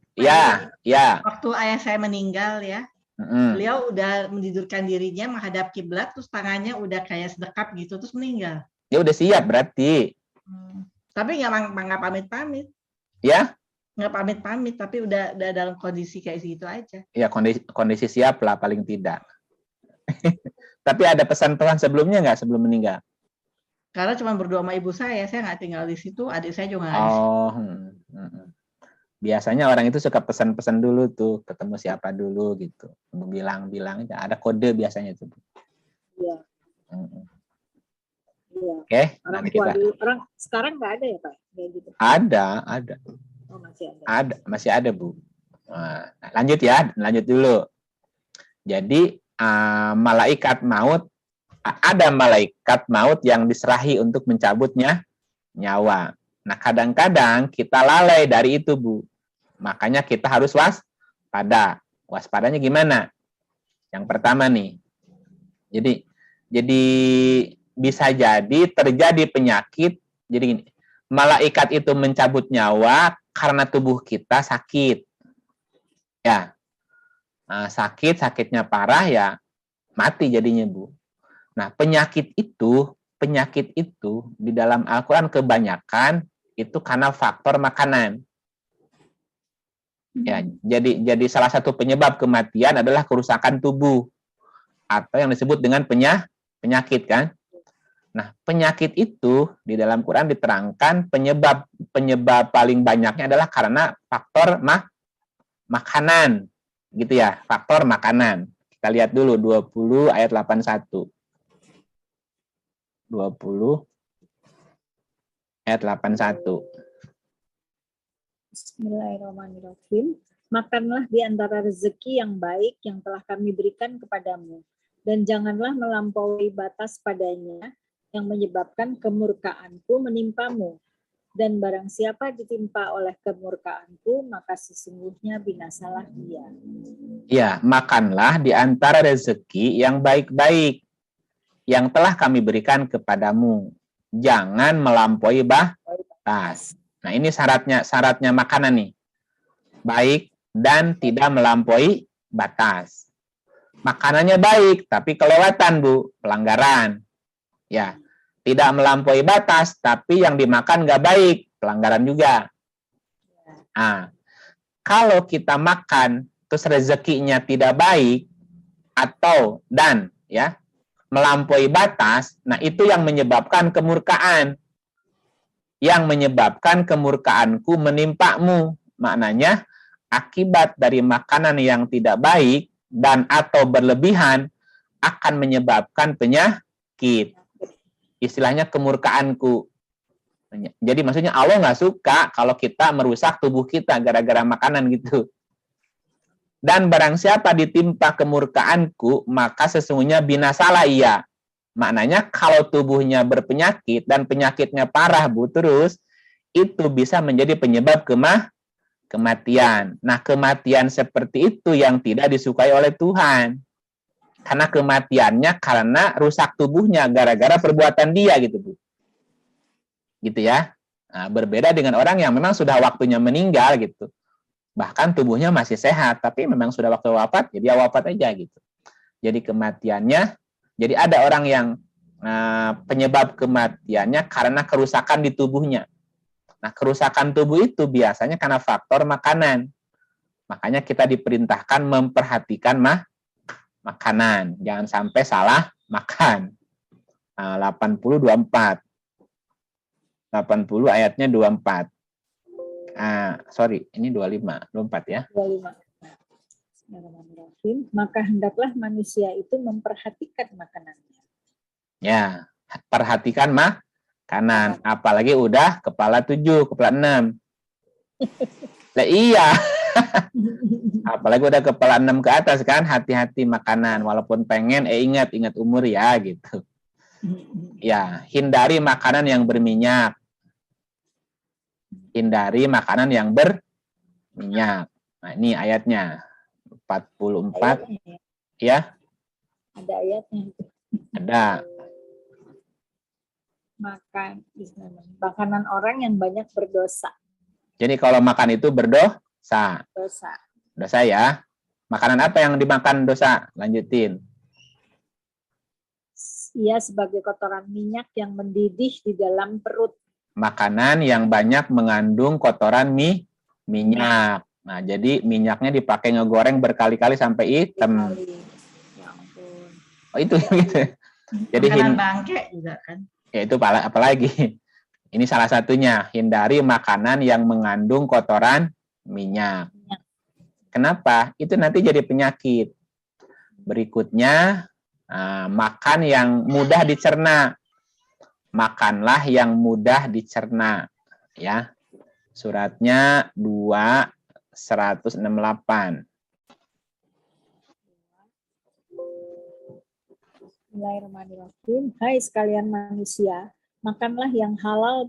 Ya. Waktu ayah saya meninggal ya, Mm-mm. beliau udah menidurkan dirinya menghadap kiblat, terus tangannya udah kayak sedekap gitu, terus meninggal. Dia udah siap berarti. Tapi nggak pamit-pamit, Ya, nggak pamit-pamit, tapi udah dalam kondisi kayak gitu aja. ya kondisi siap lah paling tidak. Tapi ada pesan-pesan sebelumnya nggak sebelum meninggal? Karena cuma berdoa sama ibu saya nggak tinggal di situ, adik saya juga nggak di situ. Oh, biasanya orang itu suka pesan-pesan dulu tuh, ketemu siapa dulu gitu, bilang aja. Ada kode biasanya tuh. Iya. Iya. Oke, Orang nanti tua kita. dulu. Orang sekarang nggak ada ya Pak? Kayak gitu. Ada. Oh masih ada. Masih ada, Bu. Nah, lanjut dulu. Jadi malaikat maut, ada malaikat maut yang diserahi untuk mencabutnya nyawa. Nah, kadang-kadang kita lalai dari itu, Bu. Makanya kita harus waspada. Waspadanya gimana? Yang pertama nih. Jadi bisa jadi terjadi penyakit. Jadi gini, malaikat itu mencabut nyawa karena tubuh kita sakit. Ya. Nah, sakitnya parah ya mati jadinya, Bu. Nah, penyakit itu di dalam Al-Qur'an kebanyakan itu karena faktor makanan. Ya, jadi salah satu penyebab kematian adalah kerusakan tubuh atau yang disebut dengan penyakit kan. Nah, penyakit itu di dalam Quran diterangkan penyebab paling banyaknya adalah karena faktor makanan. Gitu ya, faktor makanan. Kita lihat dulu 20 ayat 81. 20 ayat 81. Bismillahirrahmanirrahim. Makanlah di antara rezeki yang baik yang telah kami berikan kepadamu, dan janganlah melampaui batas padanya yang menyebabkan kemurkaanku menimpamu. Dan barang siapa ditimpa oleh kemurkaanku, maka sesungguhnya binasalah dia. Ya, makanlah di antara rezeki yang baik-baik yang telah kami berikan kepadamu. Jangan melampaui batas. Nah, ini syaratnya makanan nih. Baik dan tidak melampaui batas. Makanannya baik, tapi kelewatan, Bu, pelanggaran. Ya, tidak melampaui batas, tapi yang dimakan nggak baik, pelanggaran juga. Nah, kalau kita makan, terus rezekinya tidak baik, dan melampaui batas, nah itu yang menyebabkan kemurkaan. Yang menyebabkan kemurkaanku menimpamu. Maknanya, akibat dari makanan yang tidak baik dan atau berlebihan akan menyebabkan penyakit. Istilahnya kemurkaanku. Jadi maksudnya Allah nggak suka kalau kita merusak tubuh kita gara-gara makanan gitu. Dan barang siapa ditimpa kemurkaanku, maka sesungguhnya binasalah ia. Maknanya kalau tubuhnya berpenyakit dan penyakitnya parah, Bu, terus itu bisa menjadi penyebab kematian. Nah, kematian seperti itu yang tidak disukai oleh Tuhan. Karena kematiannya karena rusak tubuhnya gara-gara perbuatan dia gitu, Bu. Gitu ya. Nah, berbeda dengan orang yang memang sudah waktunya meninggal gitu. Bahkan tubuhnya masih sehat, tapi memang sudah waktu wafat, jadi ya wafat aja gitu. Jadi kematiannya, jadi ada orang yang penyebab kematiannya karena kerusakan di tubuhnya. Nah, kerusakan tubuh itu biasanya karena faktor makanan. Makanya kita diperintahkan memperhatikan makanan. Jangan sampai salah makan. 80-24. 80 ayatnya 24. Sorry, ini 25. 24 ya. 25. Bismillahirrahmanirrahim. Maka hendaklah manusia itu memperhatikan makanannya. Ya, perhatikan makanan. Apalagi udah kepala 7, kepala 6. Lah iya. Apalagi udah kepala 6 ke atas kan, hati-hati makanan. Walaupun pengen, ingat umur ya gitu. Ya, hindari makanan yang berminyak. Hindari makanan yang berminyak. Nah, ini ayatnya 44 Ayatnya, ya. ada ayatnya. Ada. Makanan orang yang banyak berdosa. Jadi kalau makan itu berdosa. Dosa ya. Makanan apa yang dimakan dosa? Lanjutin. Ia sebagai kotoran minyak yang mendidih di dalam perut. Makanan yang banyak mengandung kotoran minyak. Nah, jadi minyaknya dipakai ngegoreng berkali-kali sampai hitam. Ya ampun. Oh, itu gitu. Jadi Makanan bangke juga kan. Ya itu apalagi. Ini salah satunya, hindari makanan yang mengandung kotoran minyak. Kenapa? Itu nanti jadi penyakit. Berikutnya, makan yang mudah dicerna. Makanlah yang mudah dicerna. Ya. Suratnya 2:168. Bismillahirrahmanirrahim. Hai sekalian manusia, makanlah yang halal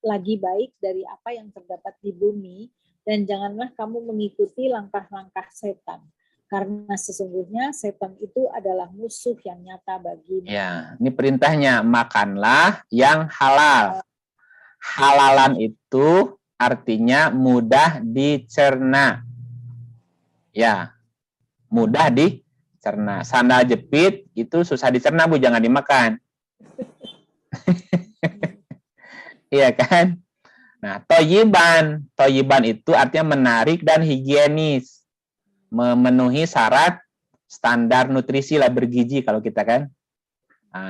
lagi baik dari apa yang terdapat di bumi, dan janganlah kamu mengikuti langkah-langkah setan. Karena sesungguhnya setan itu adalah musuh yang nyata bagimu. Ya, ini perintahnya, makanlah yang halal. Halalan itu artinya mudah dicerna. Ya, mudah dicerna. Sandal jepit itu susah dicerna, Bu, jangan dimakan. Iya kan? Nah, toyiban itu artinya menarik dan higienis. Memenuhi syarat standar nutrisi lah, bergizi kalau kita kan.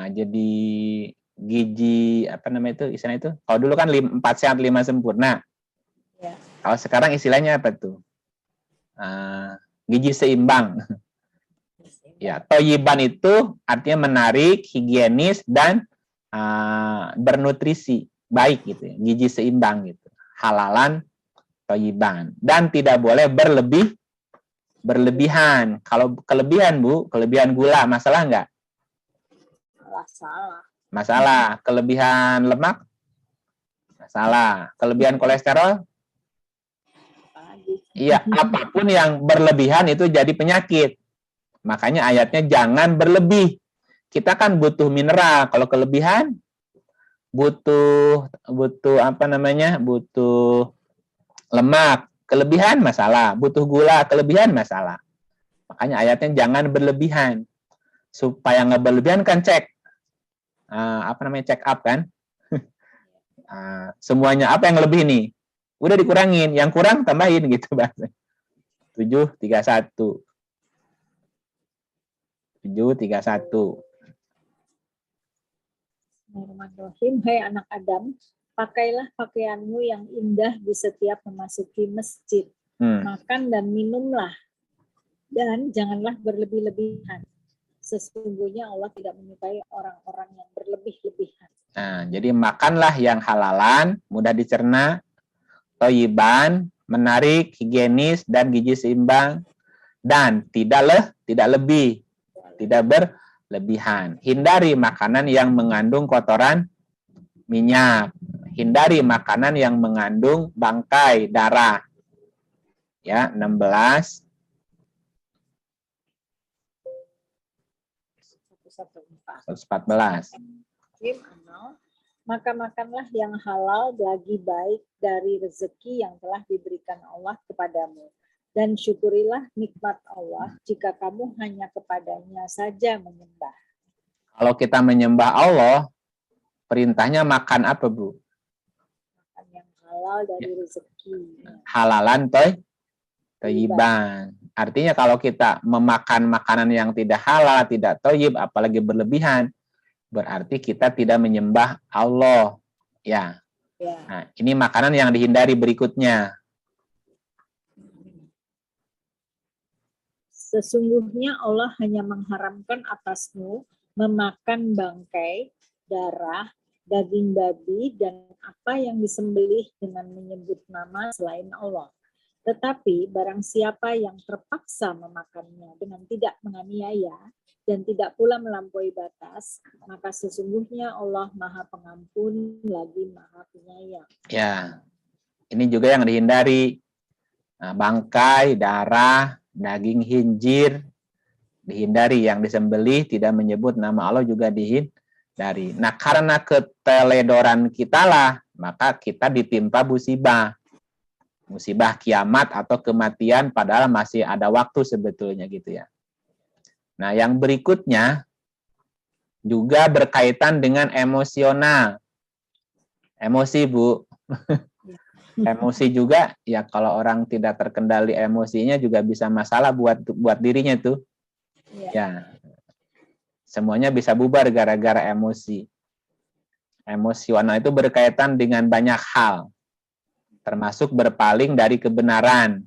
Jadi gizi apa namanya itu istilah itu? Kalau dulu kan 4 sehat 5 sempurna. Ya. Kalau sekarang istilahnya apa tuh? Gizi seimbang. Ya, toyiban itu artinya menarik, higienis dan bernutrisi, baik gitu ya. Gizi seimbang gitu. Halalan toyiban, dan tidak boleh berlebihan. Kalau kelebihan, Bu, kelebihan gula, masalah nggak? Masalah. Kelebihan lemak? Masalah. Kelebihan kolesterol? Iya, apapun yang berlebihan itu jadi penyakit. Makanya ayatnya jangan berlebih. Kita kan butuh mineral. Kalau kelebihan butuh apa namanya? Butuh lemak. Kelebihan masalah, butuh gula, kelebihan masalah. Makanya ayatnya jangan berlebihan. Supaya nggak berlebihan kan cek. Check up kan. Semuanya apa yang lebih nih? Udah dikurangin, yang kurang tambahin gitu bahasa. 7:31. 7:31. Bismillahirrahmanirrahim. Hai anak Adam, pakailah pakaianmu yang indah di setiap memasuki masjid. Makan dan minumlah, dan janganlah berlebih-lebihan. Sesungguhnya Allah tidak menyukai orang-orang yang berlebih-lebihan. Nah, jadi makanlah yang halalan, mudah dicerna, toyiban, menarik, higienis, dan gizi seimbang, dan tidak lebih, tidak berlebihan. Hindari makanan yang mengandung kotoran minyak. Hindari makanan yang mengandung bangkai, darah. Ya, 16. 114. maka makanlah yang halal lagi baik dari rezeki yang telah diberikan Allah kepadamu. Dan syukurilah nikmat Allah jika kamu hanya kepadanya saja menyembah. Kalau kita menyembah Allah, perintahnya makan apa, Bu? Makan yang halal dari rezeki. Halalan thayyiban. Artinya kalau kita memakan makanan yang tidak halal, tidak thayyib, apalagi berlebihan, berarti kita tidak menyembah Allah. Ya. Ya. Nah, ini makanan yang dihindari berikutnya. Sesungguhnya Allah hanya mengharamkan atasmu memakan bangkai, darah, daging babi, dan apa yang disembelih dengan menyebut nama selain Allah. Tetapi barang siapa yang terpaksa memakannya dengan tidak menganiaya dan tidak pula melampaui batas, maka sesungguhnya Allah Maha Pengampun lagi Maha Penyayang. Ya, ini juga yang dihindari. Nah, bangkai, darah, daging khinzir dihindari, yang disembelih tidak menyebut nama Allah juga dihindari. Nah, karena keteledoran kita lah, maka kita ditimpa musibah kiamat atau kematian, padahal masih ada waktu sebetulnya gitu ya. Nah, yang berikutnya juga berkaitan dengan emosional. Emosi, Bu. Emosi juga, ya kalau orang tidak terkendali emosinya juga bisa masalah buat dirinya tuh. Ya. Semuanya bisa bubar gara-gara emosi. Emosional itu berkaitan dengan banyak hal, termasuk berpaling dari kebenaran.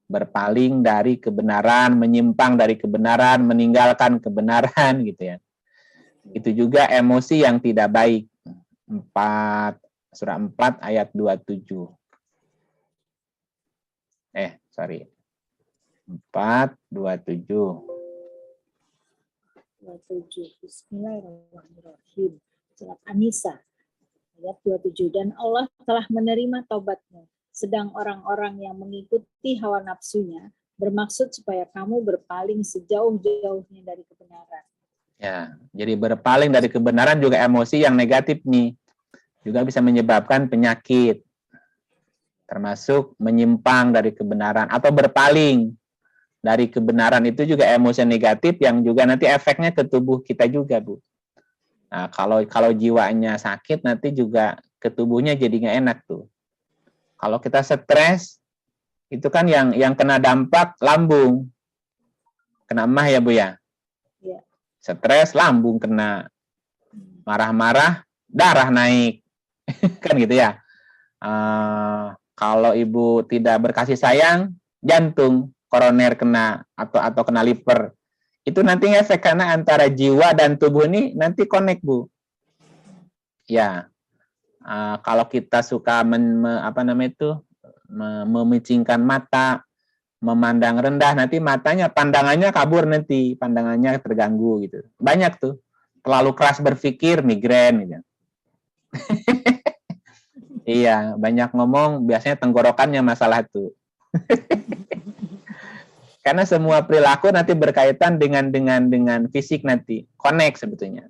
Berpaling dari kebenaran, menyimpang dari kebenaran, meninggalkan kebenaran gitu ya. Itu juga emosi yang tidak baik. Surah 4 ayat 27. 4:27. 27. Bismillahirrahmanirrahim. Surat An-Nisa ayat 27. Dan Allah telah menerima taubatmu, sedang orang-orang yang mengikuti hawa nafsunya bermaksud supaya kamu berpaling sejauh-jauhnya dari kebenaran. Ya, jadi berpaling dari kebenaran juga emosi yang negatif nih. Juga bisa menyebabkan penyakit. Termasuk menyimpang dari kebenaran atau berpaling dari kebenaran, itu juga emosi negatif yang juga nanti efeknya ke tubuh kita juga, Bu. Nah, kalau jiwanya sakit nanti juga ke tubuhnya jadi nggak enak tuh. Kalau kita stres, itu kan yang kena dampak lambung. Kena emah ya, Bu ya? Ya. Stres, lambung kena. Marah-marah, darah naik. Kan gitu ya. Kalau ibu tidak berkasih sayang, jantung, koroner kena, atau kena liver. Itu nanti efek karena antara jiwa dan tubuh ini nanti connect, Bu. Ya. Kalau kita suka memicingkan mata, memandang rendah, nanti pandangannya kabur, nanti pandangannya terganggu gitu. Banyak tuh. Terlalu keras berpikir, migrain gitu. Iya, banyak ngomong, biasanya tenggorokannya masalah tuh. Karena semua perilaku nanti berkaitan dengan fisik nanti, connect sebetulnya.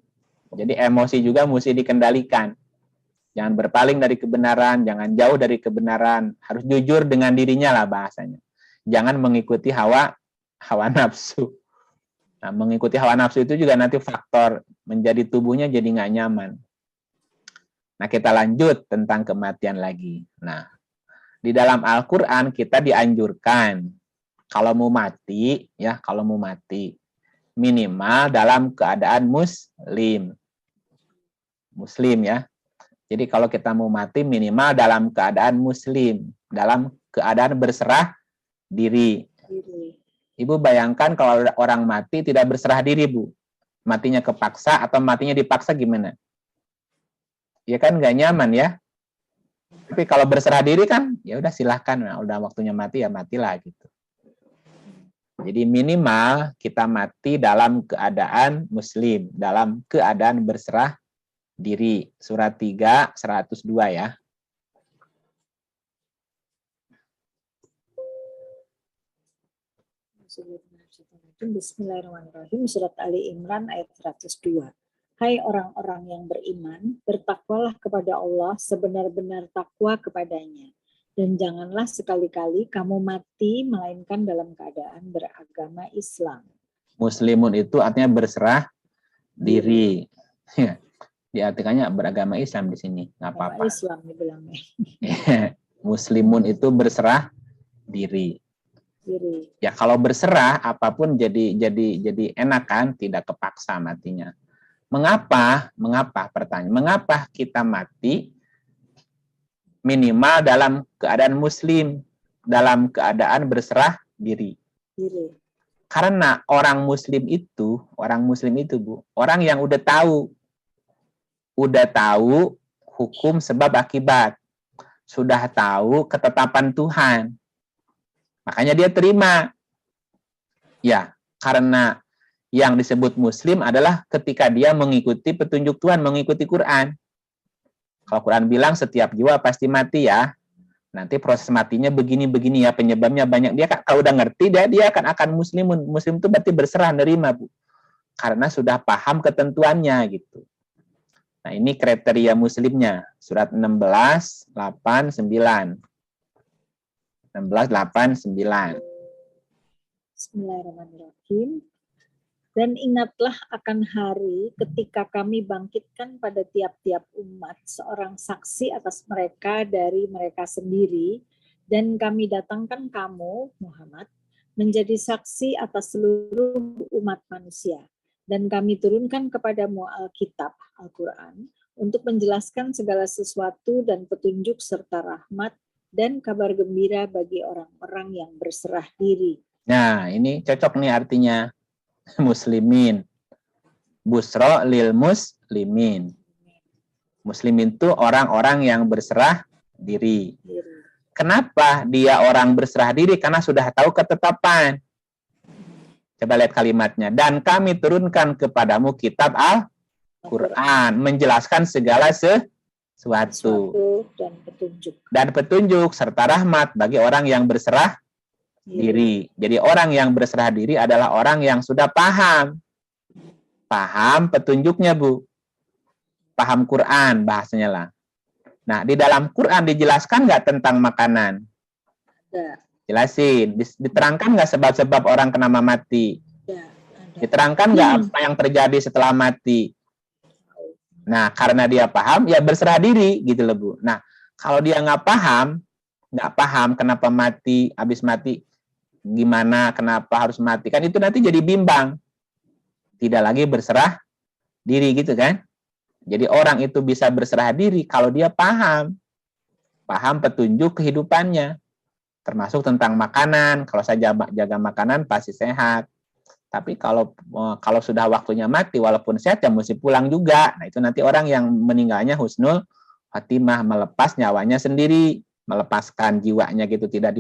Jadi emosi juga mesti dikendalikan. Jangan berpaling dari kebenaran, jangan jauh dari kebenaran, harus jujur dengan dirinya lah bahasanya. Jangan mengikuti hawa nafsu. Nah, mengikuti hawa nafsu itu juga nanti faktor menjadi tubuhnya jadi nggak nyaman. Nah, kita lanjut tentang kematian lagi. Nah, di dalam Al-Quran kita dianjurkan kalau mau mati minimal dalam keadaan muslim ya. Jadi kalau kita mau mati minimal dalam keadaan muslim, dalam keadaan berserah diri. Ibu bayangkan kalau orang mati tidak berserah diri, Bu. Matinya kepaksa atau matinya dipaksa gimana? Ya kan nggak nyaman ya. Tapi kalau berserah diri kan, ya udah silahkan, nah, udah waktunya mati ya matilah gitu. Jadi minimal kita mati dalam keadaan muslim, dalam keadaan berserah diri. Surat 3, 102 ya. Bismillahirrahmanirrahim. Surat Ali Imran ayat 102. Hai orang-orang yang beriman, bertakwalah kepada Allah sebenar-benar takwa kepadanya. Dan janganlah sekali-kali kamu mati melainkan dalam keadaan beragama Islam. Muslimun itu artinya berserah diri. Ya, diartikannya beragama Islam di sini, nggak Agama apa-apa. Islam dibilangnya. Muslimun itu berserah diri. Diri. Ya kalau berserah apapun jadi enak kan, tidak kepaksa matinya. Mengapa? Pertanyaan. Mengapa kita mati minimal dalam keadaan muslim, dalam keadaan berserah diri? Diri. Karena orang muslim itu Bu, orang yang udah tahu hukum sebab akibat, sudah tahu ketetapan Tuhan, makanya dia terima. Ya, karena yang disebut muslim adalah ketika dia mengikuti petunjuk Tuhan, mengikuti Quran. Kalau Quran bilang setiap jiwa pasti mati ya, nanti proses matinya begini-begini ya, penyebabnya banyak. Dia kalau udah ngerti dia akan muslimun. Muslim itu berarti berserah, nerima Bu. Karena sudah paham ketentuannya gitu. Nah, ini kriteria muslimnya. Surat 16:8-9. 16:8-9. Bismillahirrahmanirrahim. Dan ingatlah akan hari ketika kami bangkitkan pada tiap-tiap umat seorang saksi atas mereka dari mereka sendiri, dan kami datangkan kamu, Muhammad, menjadi saksi atas seluruh umat manusia. Dan kami turunkan kepadamu Alkitab, Al-Quran, untuk menjelaskan segala sesuatu dan petunjuk serta rahmat dan kabar gembira bagi orang-orang yang berserah diri. Nah, ini cocok nih artinya. Muslimin. Busro lil muslimin. Muslimin itu orang-orang yang berserah diri. Kenapa dia orang berserah diri? Karena sudah tahu ketetapan. Coba lihat kalimatnya. Dan kami turunkan kepadamu kitab Al-Quran. Menjelaskan segala sesuatu. Dan petunjuk serta rahmat bagi orang yang berserah diri. Jadi orang yang berserah diri adalah orang yang sudah paham petunjuknya Bu, paham Quran bahasanya lah. Nah, di dalam Quran dijelaskan nggak tentang makanan? Jelasin. Diterangkan nggak sebab-sebab orang kena mati? Diterangkan nggak apa yang terjadi setelah mati? Nah, karena dia paham, ya berserah diri gitu loh Bu. Nah, kalau dia nggak paham kenapa mati, habis mati gimana, kenapa harus mati, kan itu nanti jadi bimbang, tidak lagi berserah diri gitu kan. Jadi orang itu bisa berserah diri kalau dia paham petunjuk kehidupannya, termasuk tentang makanan. Kalau saya jaga makanan pasti sehat, tapi kalau sudah waktunya mati walaupun sehat ya mesti pulang juga. Nah, itu nanti orang yang meninggalnya husnul khatimah, melepas nyawanya sendiri, melepaskan jiwanya gitu, tidak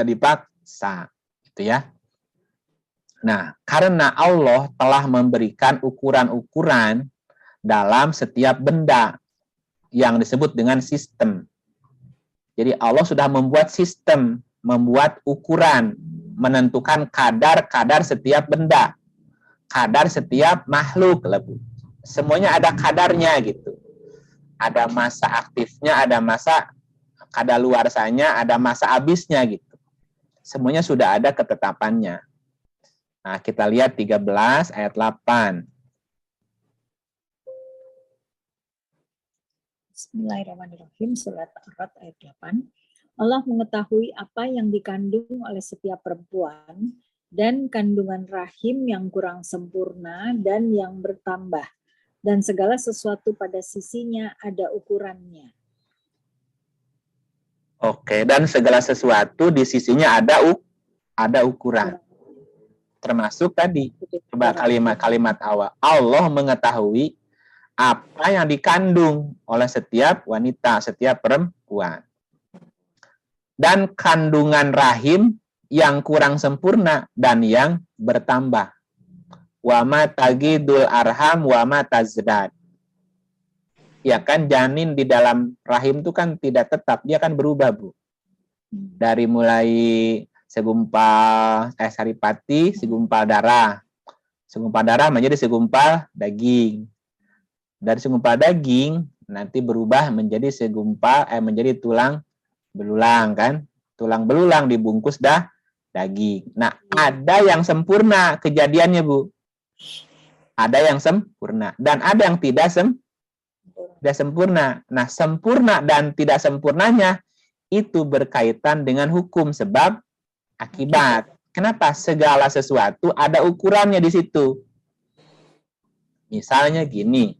dipaksa gitu ya. Nah, karena Allah telah memberikan ukuran-ukuran dalam setiap benda yang disebut dengan sistem. Jadi Allah sudah membuat sistem, membuat ukuran, menentukan kadar setiap benda, kadar setiap makhluk. Semuanya ada kadarnya gitu. Ada masa aktifnya, ada masa kadaluarsanya, ada masa habisnya gitu. Semuanya sudah ada ketetapannya. Nah, kita lihat 13 ayat 8. Bismillahirrahmanirrahim. Surat Ar-Ra'd ayat 8. Allah mengetahui apa yang dikandung oleh setiap perempuan dan kandungan rahim yang kurang sempurna dan yang bertambah. Dan segala sesuatu pada sisinya ada ukurannya. Oke, dan segala sesuatu di sisinya ada ukuran. Termasuk tadi, coba kalimat awal. Allah mengetahui apa yang dikandung oleh setiap wanita, setiap perempuan. Dan kandungan rahim yang kurang sempurna dan yang bertambah. Wa ma tagidul arham wa ma tazdad. Ya kan, janin di dalam rahim itu kan tidak tetap, dia kan berubah Bu. Dari mulai saripati, segumpal darah menjadi segumpal daging, Dari segumpal daging nanti berubah menjadi menjadi tulang belulang kan? Tulang belulang dibungkus daging. Nah, ada yang sempurna kejadiannya, Bu. Ada yang sempurna dan ada yang tidak sempurna. Nah, sempurna dan tidak sempurnanya itu berkaitan dengan hukum sebab akibat. Kenapa? Segala sesuatu ada ukurannya di situ. Misalnya gini,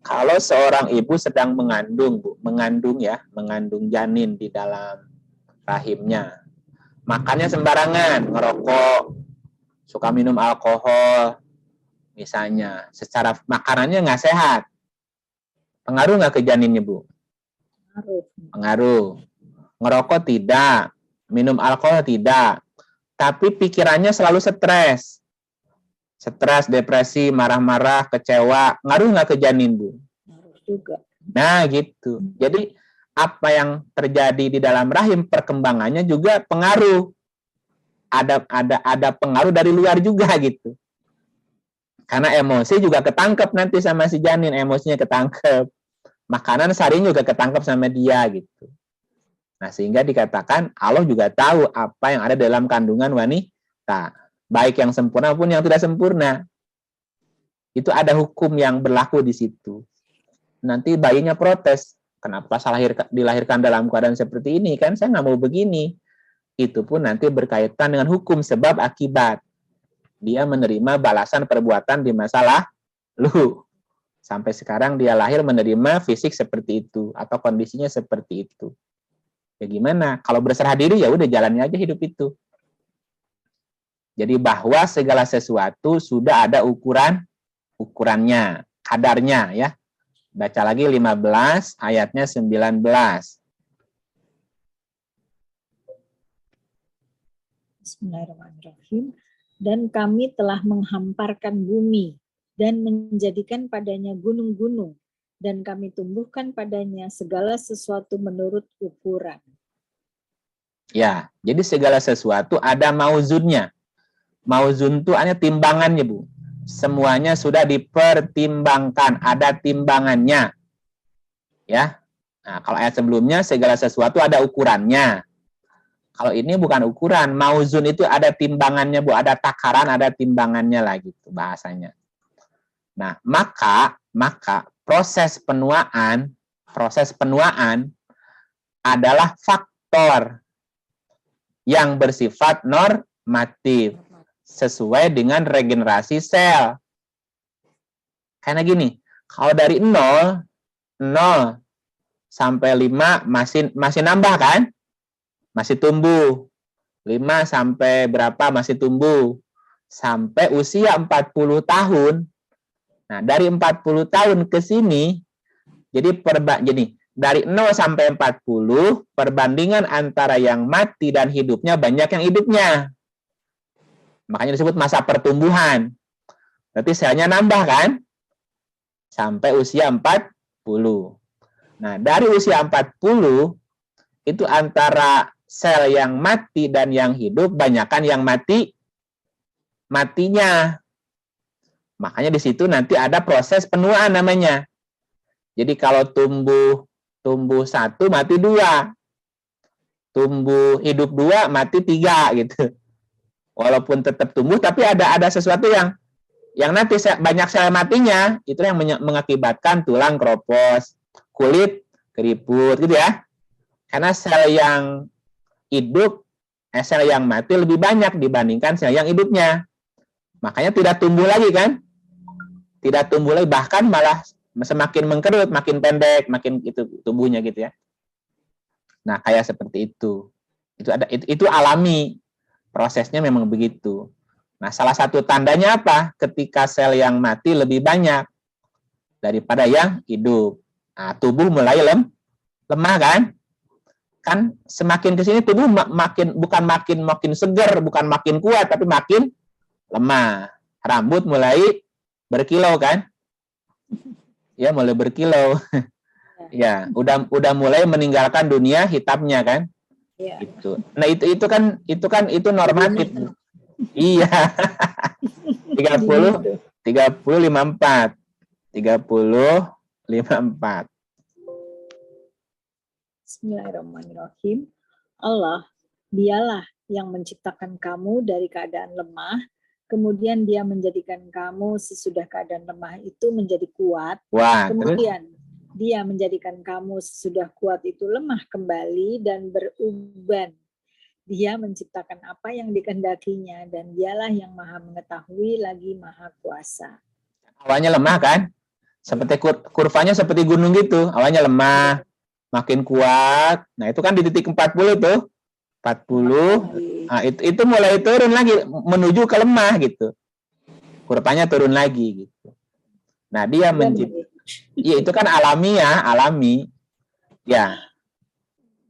kalau seorang ibu sedang mengandung, Bu, mengandung janin di dalam rahimnya. Makannya sembarangan, ngerokok, suka minum alkohol, misalnya. Secara makanannya nggak sehat. Pengaruh nggak ke janinnya, Bu? Pengaruh. Ngerokok tidak, minum alkohol tidak. Tapi pikirannya selalu stres. Stres, depresi, marah-marah, kecewa. Ngaruh nggak ke janin, Bu? Ngaruh juga. Nah, gitu. Jadi, apa yang terjadi di dalam rahim, perkembangannya juga pengaruh. Ada pengaruh dari luar juga, gitu. Karena emosi juga ketangkep nanti sama si janin. Emosinya ketangkep. Makanan sehari juga ketangkep sama dia, gitu. Nah, sehingga dikatakan Allah juga tahu apa yang ada dalam kandungan wanita. Baik yang sempurna maupun yang tidak sempurna. Itu ada hukum yang berlaku di situ. Nanti bayinya protes. Kenapa dilahirkan dalam keadaan seperti ini? Kan saya nggak mau begini. Itu pun nanti berkaitan dengan hukum sebab akibat. Dia menerima balasan perbuatan di masa lalu. Sampai sekarang dia lahir menerima fisik seperti itu. Atau kondisinya seperti itu. Ya gimana? Kalau berserah diri ya udah jalannya aja hidup itu. Jadi bahwa segala sesuatu sudah ada ukurannya, kadarnya ya. Baca lagi 15 ayatnya 19. Bismillahirrahmanirrahim. Dan kami telah menghamparkan bumi dan menjadikan padanya gunung-gunung, dan kami tumbuhkan padanya segala sesuatu menurut ukuran. Ya, jadi segala sesuatu ada mauzunnya. Mauzun itu hanya timbangannya, Bu. Semuanya sudah dipertimbangkan, ada timbangannya. Ya. Nah, kalau ayat sebelumnya segala sesuatu ada ukurannya. Kalau ini bukan ukuran, mauzun itu ada timbangannya, Bu, ada takaran, ada timbangannya lah gitu bahasanya. Nah, maka proses penuaan adalah faktor yang bersifat normatif sesuai dengan regenerasi sel. Karena gini, kalau dari 0 sampai 5 masih nambah kan? Masih tumbuh. 5 sampai berapa masih tumbuh. Sampai usia 40 tahun. Nah, dari 40 tahun ke sini, jadi dari 0 sampai 40, perbandingan antara yang mati dan hidupnya banyak yang hidupnya. Makanya disebut masa pertumbuhan. Berarti selnya nambah kan? Sampai usia 40. Nah, dari usia 40, itu antara sel yang mati dan yang hidup, banyakan yang matinya. Makanya di situ nanti ada proses penuaan namanya. Jadi kalau tumbuh 1, mati 2. Tumbuh hidup 2, mati 3 gitu. Walaupun tetap tumbuh, tapi ada sesuatu yang nanti banyak sel matinya, itu yang mengakibatkan tulang keropos, kulit keriput gitu ya. Karena sel yang hidup, sel yang mati lebih banyak dibandingkan sel yang hidupnya. Makanya tidak tumbuh lagi kan? Tidak tumbuh lagi, bahkan malah semakin mengkerut, makin pendek, makin itu tubuhnya gitu ya. Nah, kayak seperti itu. Itu alami. Prosesnya memang begitu. Nah, salah satu tandanya apa? Ketika sel yang mati lebih banyak daripada yang hidup. Nah, tubuh mulai lemah kan? Kan semakin ke sini tubuh bukan makin segar, bukan makin kuat, tapi makin lemah. Rambut mulai berkilau kan? Ya, mulai berkilau. Ya, udah mulai meninggalkan dunia hitamnya kan? Ya. Itu. Nah, itu normatif. Iya. 30 54. 30:54. Bismillahirrahmanirrahim. Allah, dialah yang menciptakan kamu dari keadaan lemah, kemudian dia menjadikan kamu sesudah keadaan lemah itu menjadi kuat, Wah, terus kemudian dia menjadikan kamu sesudah kuat itu lemah kembali dan beruban. Dia menciptakan apa yang dikehendakinya dan dialah yang maha mengetahui lagi maha kuasa. awalnya lemah kan? Seperti kurvanya seperti gunung gitu. Awalnya lemah, makin kuat. Nah, itu kan di titik 40 tuh. 40. Nah, itu mulai turun lagi menuju ke lemah gitu. Kurvanya turun lagi gitu. Nah, dia ya itu kan alami. Ya.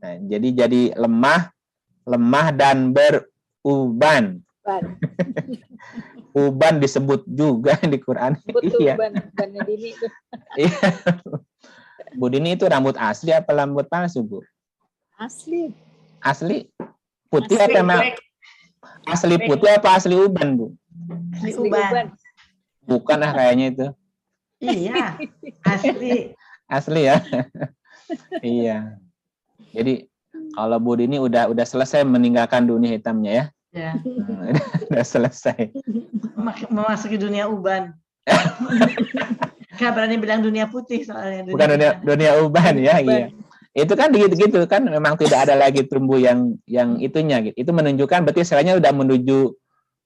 Nah, jadi lemah dan beruban. Uban disebut juga di Quran. Betul, Iya. ubannya Dini itu. Iya. Bu Dini itu rambut asli apa rambut palsu, Bu? Asli. Asli putih Asli, apa emang asli putih apa asli uban, Bu? Asli Asli uban. uban. Bukan lah kayaknya itu. Iya, asli. Asli ya. Iya. Jadi kalau Bu Dini udah selesai meninggalkan dunia hitamnya ya. Ya, Udah selesai. memasuki dunia uban. Gak berani bilang dunia putih soalnya. Bukan dunia uban ya, iya. Itu kan gitu kan memang tidak ada lagi tumbuh yang itunya gitu. Itu menunjukkan berarti selnya udah menuju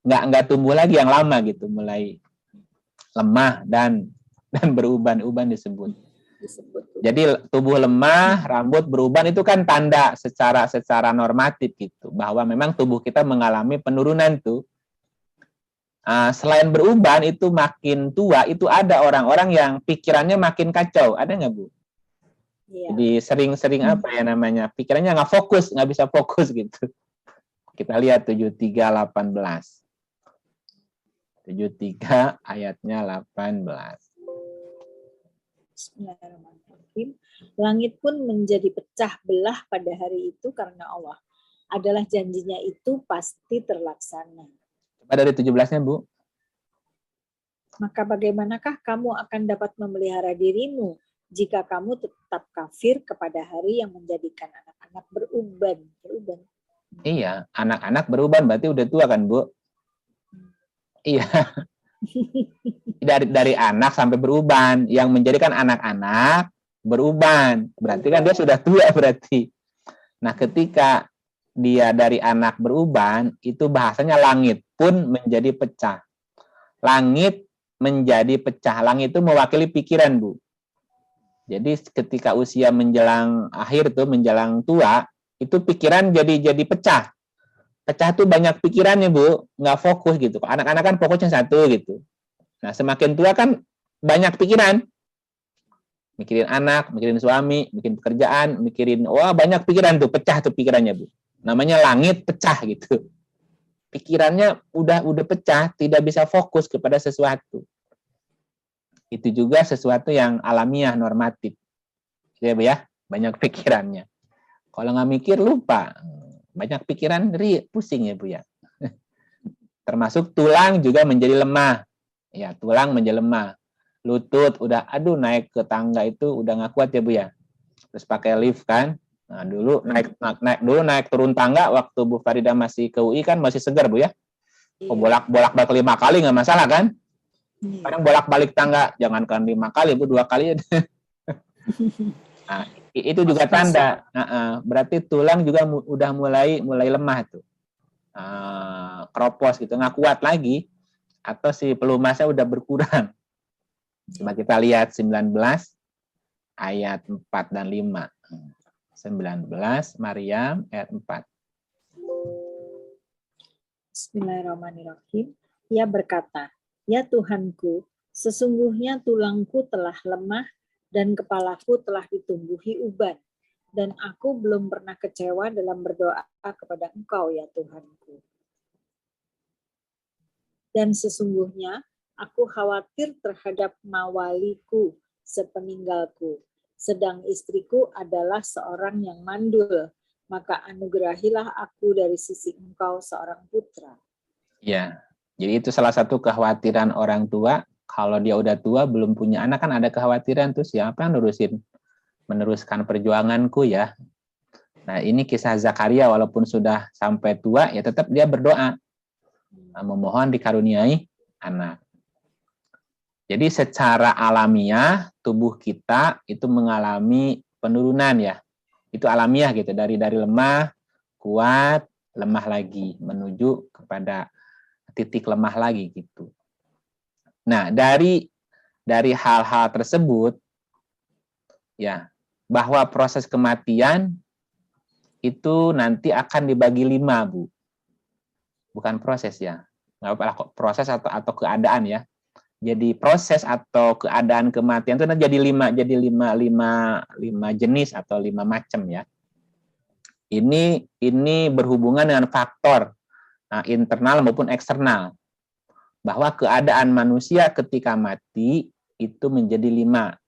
nggak tumbuh lagi yang lama gitu, mulai lemah dan beruban disebut. Jadi tubuh lemah, rambut beruban itu kan tanda secara normatif gitu bahwa memang tubuh kita mengalami penurunan tuh. Selain beruban itu makin tua itu ada orang-orang yang pikirannya makin kacau, ada nggak, Bu? Iya. Jadi sering apa ya namanya, pikirannya nggak bisa fokus gitu. Kita lihat 73:18. 73 ayatnya 18. Bismillahirrahmanirrahim. Langit pun menjadi pecah belah pada hari itu karena Allah. Adalah janjinya itu pasti terlaksana. Coba dari 17-nya, Bu. Maka bagaimanakah kamu akan dapat memelihara dirimu jika kamu tetap kafir kepada hari yang menjadikan anak-anak beruban? Iya, anak-anak beruban berarti udah tua kan, Bu? Iya. Dari anak sampai beruban, yang menjadikan anak-anak beruban. Berarti kan dia sudah tua berarti. Nah, ketika dia dari anak beruban, itu bahasanya langit pun menjadi pecah. Langit menjadi pecah. Langit itu mewakili pikiran, Bu. Jadi ketika usia menjelang akhir tuh, menjelang tua, itu pikiran jadi pecah. Pecah tuh banyak pikirannya, Bu, nggak fokus gitu. Anak-anak kan fokusnya satu gitu. Nah, semakin tua kan banyak pikiran. Mikirin anak, mikirin suami, mikirin pekerjaan, banyak pikiran tuh, pecah tuh pikirannya, Bu. Namanya langit pecah gitu. Pikirannya udah pecah, tidak bisa fokus kepada sesuatu. Itu juga sesuatu yang alamiah, normatif. Ya, Bu ya, banyak pikirannya. Kalau nggak mikir, lupa. Banyak pikiran, pusing ya, Bu ya. Termasuk tulang juga menjadi lemah. Ya, tulang menjadi lemah. Lutut udah, naik ke tangga itu udah nggak kuat ya, Bu ya. Terus pakai lift kan. Nah, dulu naik turun tangga waktu Bu Farida masih ke UI kan masih segar, Bu ya. Oh, bolak-balik 5 kali nggak masalah kan? Sekarang bolak-balik tangga, jangankan 5 kali, Bu, 2 kali. Nah, itu juga tanda. Berarti tulang juga udah mulai lemah tuh. Keropos gitu, nggak kuat lagi. Atau si pelumasnya udah berkurang. Coba kita lihat 19 ayat 4 dan 5. 19 Maryam ayat 4. Bismillahirrahmanirrahim. Ia berkata, "Ya Tuhanku, sesungguhnya tulangku telah lemah dan kepalaku telah ditumbuhi uban, dan aku belum pernah kecewa dalam berdoa kepada Engkau, ya Tuhanku. Dan sesungguhnya aku khawatir terhadap mawaliku sepeninggalku, sedang istriku adalah seorang yang mandul, maka anugerahilah aku dari sisi Engkau seorang putra." Ya, jadi itu salah satu kekhawatiran orang tua Kalau dia udah tua belum punya anak kan ada kekhawatiran tuh siapa yang meneruskan perjuanganku ya. Nah, ini kisah Zakaria walaupun sudah sampai tua ya tetap dia berdoa memohon dikaruniai anak. Jadi secara alamiah tubuh kita itu mengalami penurunan ya. Itu alamiah gitu dari lemah, kuat, lemah lagi menuju kepada titik lemah lagi gitu. Nah, dari hal-hal tersebut ya, bahwa proses kematian itu nanti akan dibagi 5, Bu. Bukan proses ya. Nggak apa-apa kok, proses atau keadaan ya. Jadi proses atau keadaan kematian itu jadi 5 jenis atau 5 macam ya. Ini berhubungan dengan faktor internal maupun eksternal. Bahwa keadaan manusia ketika mati itu menjadi 5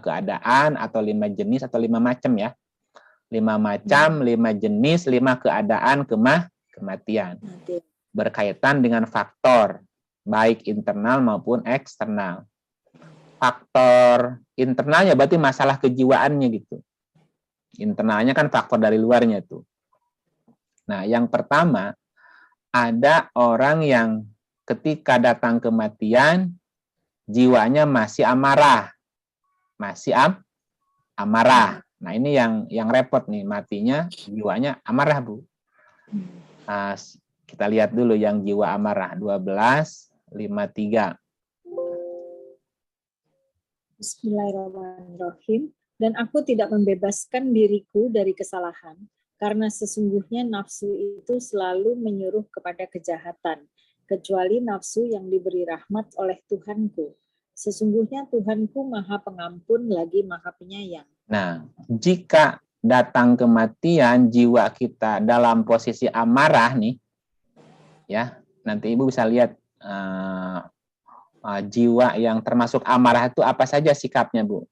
keadaan atau 5 jenis atau 5 macam ya. 5 macam, 5 jenis, 5 keadaan kematian. Berkaitan dengan faktor baik internal maupun eksternal. Faktor internalnya berarti masalah kejiwaannya gitu. Internalnya kan faktor dari luarnya tuh. Nah, yang pertama ada orang yang ketika datang kematian jiwanya masih amarah. Masih amarah. Nah, ini yang repot nih, matinya jiwanya amarah, Bu. Kita lihat dulu yang jiwa amarah 12:53. Bismillahirrahmanirrahim. Dan aku tidak membebaskan diriku dari kesalahan, karena sesungguhnya nafsu itu selalu menyuruh kepada kejahatan, kecuali nafsu yang diberi rahmat oleh Tuhanku. Sesungguhnya Tuhanku Maha Pengampun lagi Maha Penyayang. Nah, jika datang kematian jiwa kita dalam posisi amarah nih, ya nanti Ibu bisa lihat jiwa yang termasuk amarah itu apa saja sikapnya, Bu?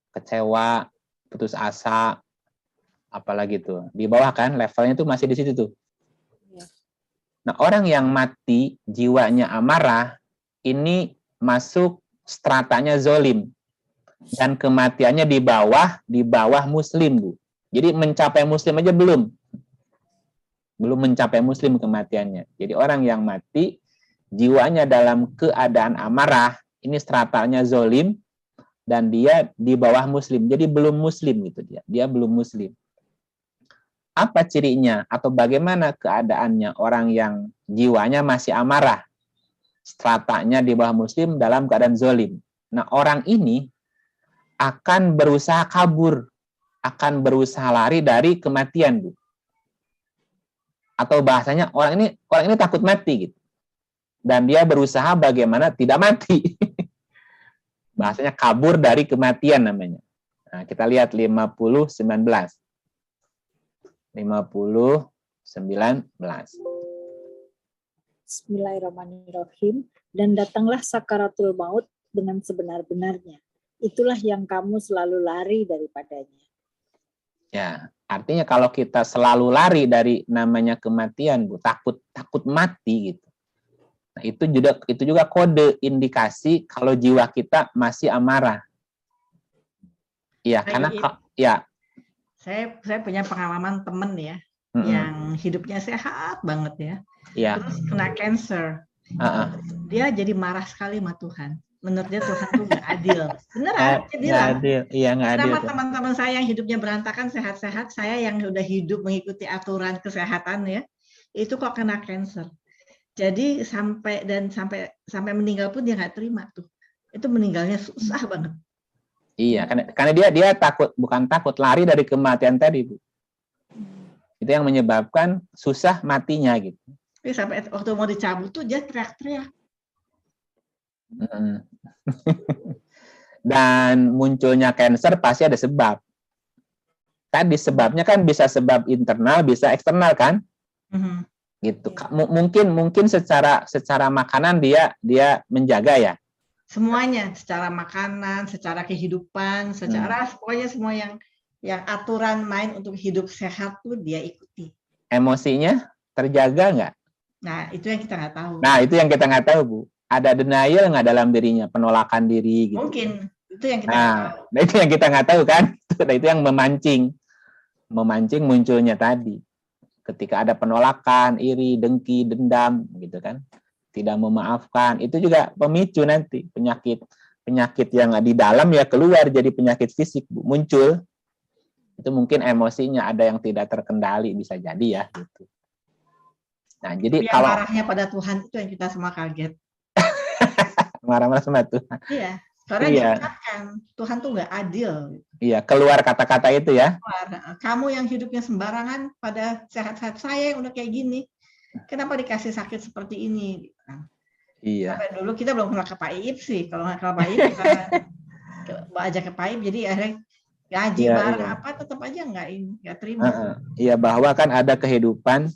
Kecewa, putus asa, apalagi tuh di bawah kan levelnya tuh masih di situ tuh. Nah, orang yang mati jiwanya amarah ini masuk stratanya zolim dan kematiannya di bawah muslim, Bu. Jadi mencapai muslim aja belum mencapai muslim kematiannya. Jadi orang yang mati jiwanya dalam keadaan amarah ini stratanya zolim dan dia di bawah muslim. Jadi belum muslim gitu dia belum muslim. Apa cirinya atau bagaimana keadaannya orang yang jiwanya masih amarah? Stratanya di bawah muslim dalam keadaan zolim. Nah, orang ini akan berusaha kabur, akan berusaha lari dari kematian, Bu. Atau bahasanya orang ini takut mati gitu. Dan dia berusaha bagaimana tidak mati. Bahasanya kabur dari kematian namanya. Nah, kita lihat 50:19. 50:19. Bismillahirrahmanirrahim. Dan datanglah sakaratul maut dengan sebenar-benarnya. Itulah yang kamu selalu lari daripadanya. Ya, artinya kalau kita selalu lari dari namanya kematian, Bu, takut mati gitu. Nah, itu juga kode indikasi kalau jiwa kita masih amarah. Iya, karena ya. Saya punya pengalaman temen ya, yang hidupnya sehat banget ya. Iya. Terus kena cancer. Dia jadi marah sekali sama Tuhan. Menurut dia Tuhan tuh nggak adil. Beneran, dia bilang. Adil. Iya, nggak adil. Sama teman-teman saya yang hidupnya berantakan, sehat-sehat, saya yang udah hidup mengikuti aturan kesehatan ya, itu kok kena cancer. Jadi sampai meninggal pun dia nggak terima tuh. Itu meninggalnya susah banget. Iya, karena dia bukan takut, lari dari kematian tadi, Bu. Itu yang menyebabkan susah matinya gitu. Tapi sampai waktu mau dicabut tuh dia teriak-teriak. Dan munculnya cancer pasti ada sebab. Tadi sebabnya kan bisa sebab internal, bisa eksternal kan? Gitu. Mungkin secara makanan dia menjaga ya. Semuanya, secara makanan, secara kehidupan, secara pokoknya semua yang aturan main untuk hidup sehat tuh dia ikuti. Emosinya terjaga nggak? Nah, itu yang kita nggak tahu. Nah, itu yang kita nggak tahu, Bu. Ada denial nggak dalam dirinya, penolakan diri gitu. Mungkin itu yang kita nggak tahu. Nah, itu yang kita nggak tahu kan. Itu yang memancing munculnya tadi. Ketika ada penolakan, iri, dengki, dendam, gitu kan, tidak memaafkan, itu juga pemicu nanti penyakit yang di dalam ya keluar jadi penyakit fisik, Bu, muncul. Itu mungkin emosinya ada yang tidak terkendali, bisa jadi ya. Gitu. Nah, jadi Yang kalau marahnya pada Tuhan itu yang kita semua kaget. marah-marah sama Tuhan, Iya, karena Iya. diucapkan Tuhan tuh nggak adil. iya keluar kata-kata itu ya. Kamu yang hidupnya sembarangan pada sehat-sehat, saya yang udah kayak gini, kenapa dikasih sakit seperti ini? Iya. Sampai dulu kita belum pernah ke Pak Iip sih, kalau nggak ke Pak Iip kita ajak ke Pak Iip, jadi akhirnya gaji Iya, barang iya. apa tetap aja nggak terima. Iya, bahwa kan ada kehidupan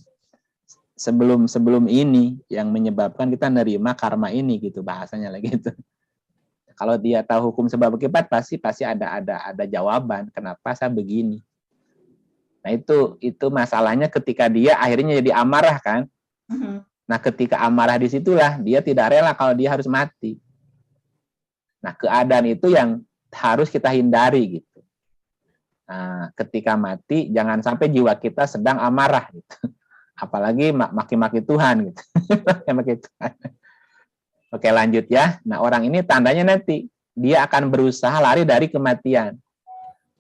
sebelum ini yang menyebabkan kita nerima karma ini gitu, bahasanya lagi gitu. Kalau dia tahu hukum sebab akibat pasti ada jawaban kenapa saya begini. Nah, itu masalahnya ketika dia akhirnya jadi amarah kan. Nah, ketika amarah disitulah dia tidak rela kalau dia harus mati. Nah, keadaan itu yang harus kita hindari gitu. Nah, ketika mati jangan sampai jiwa kita sedang amarah gitu. Apalagi maki-maki Tuhan gitu. Maki Tuhan. Oke, lanjut ya. Nah, orang ini tandanya nanti dia akan berusaha lari dari kematian.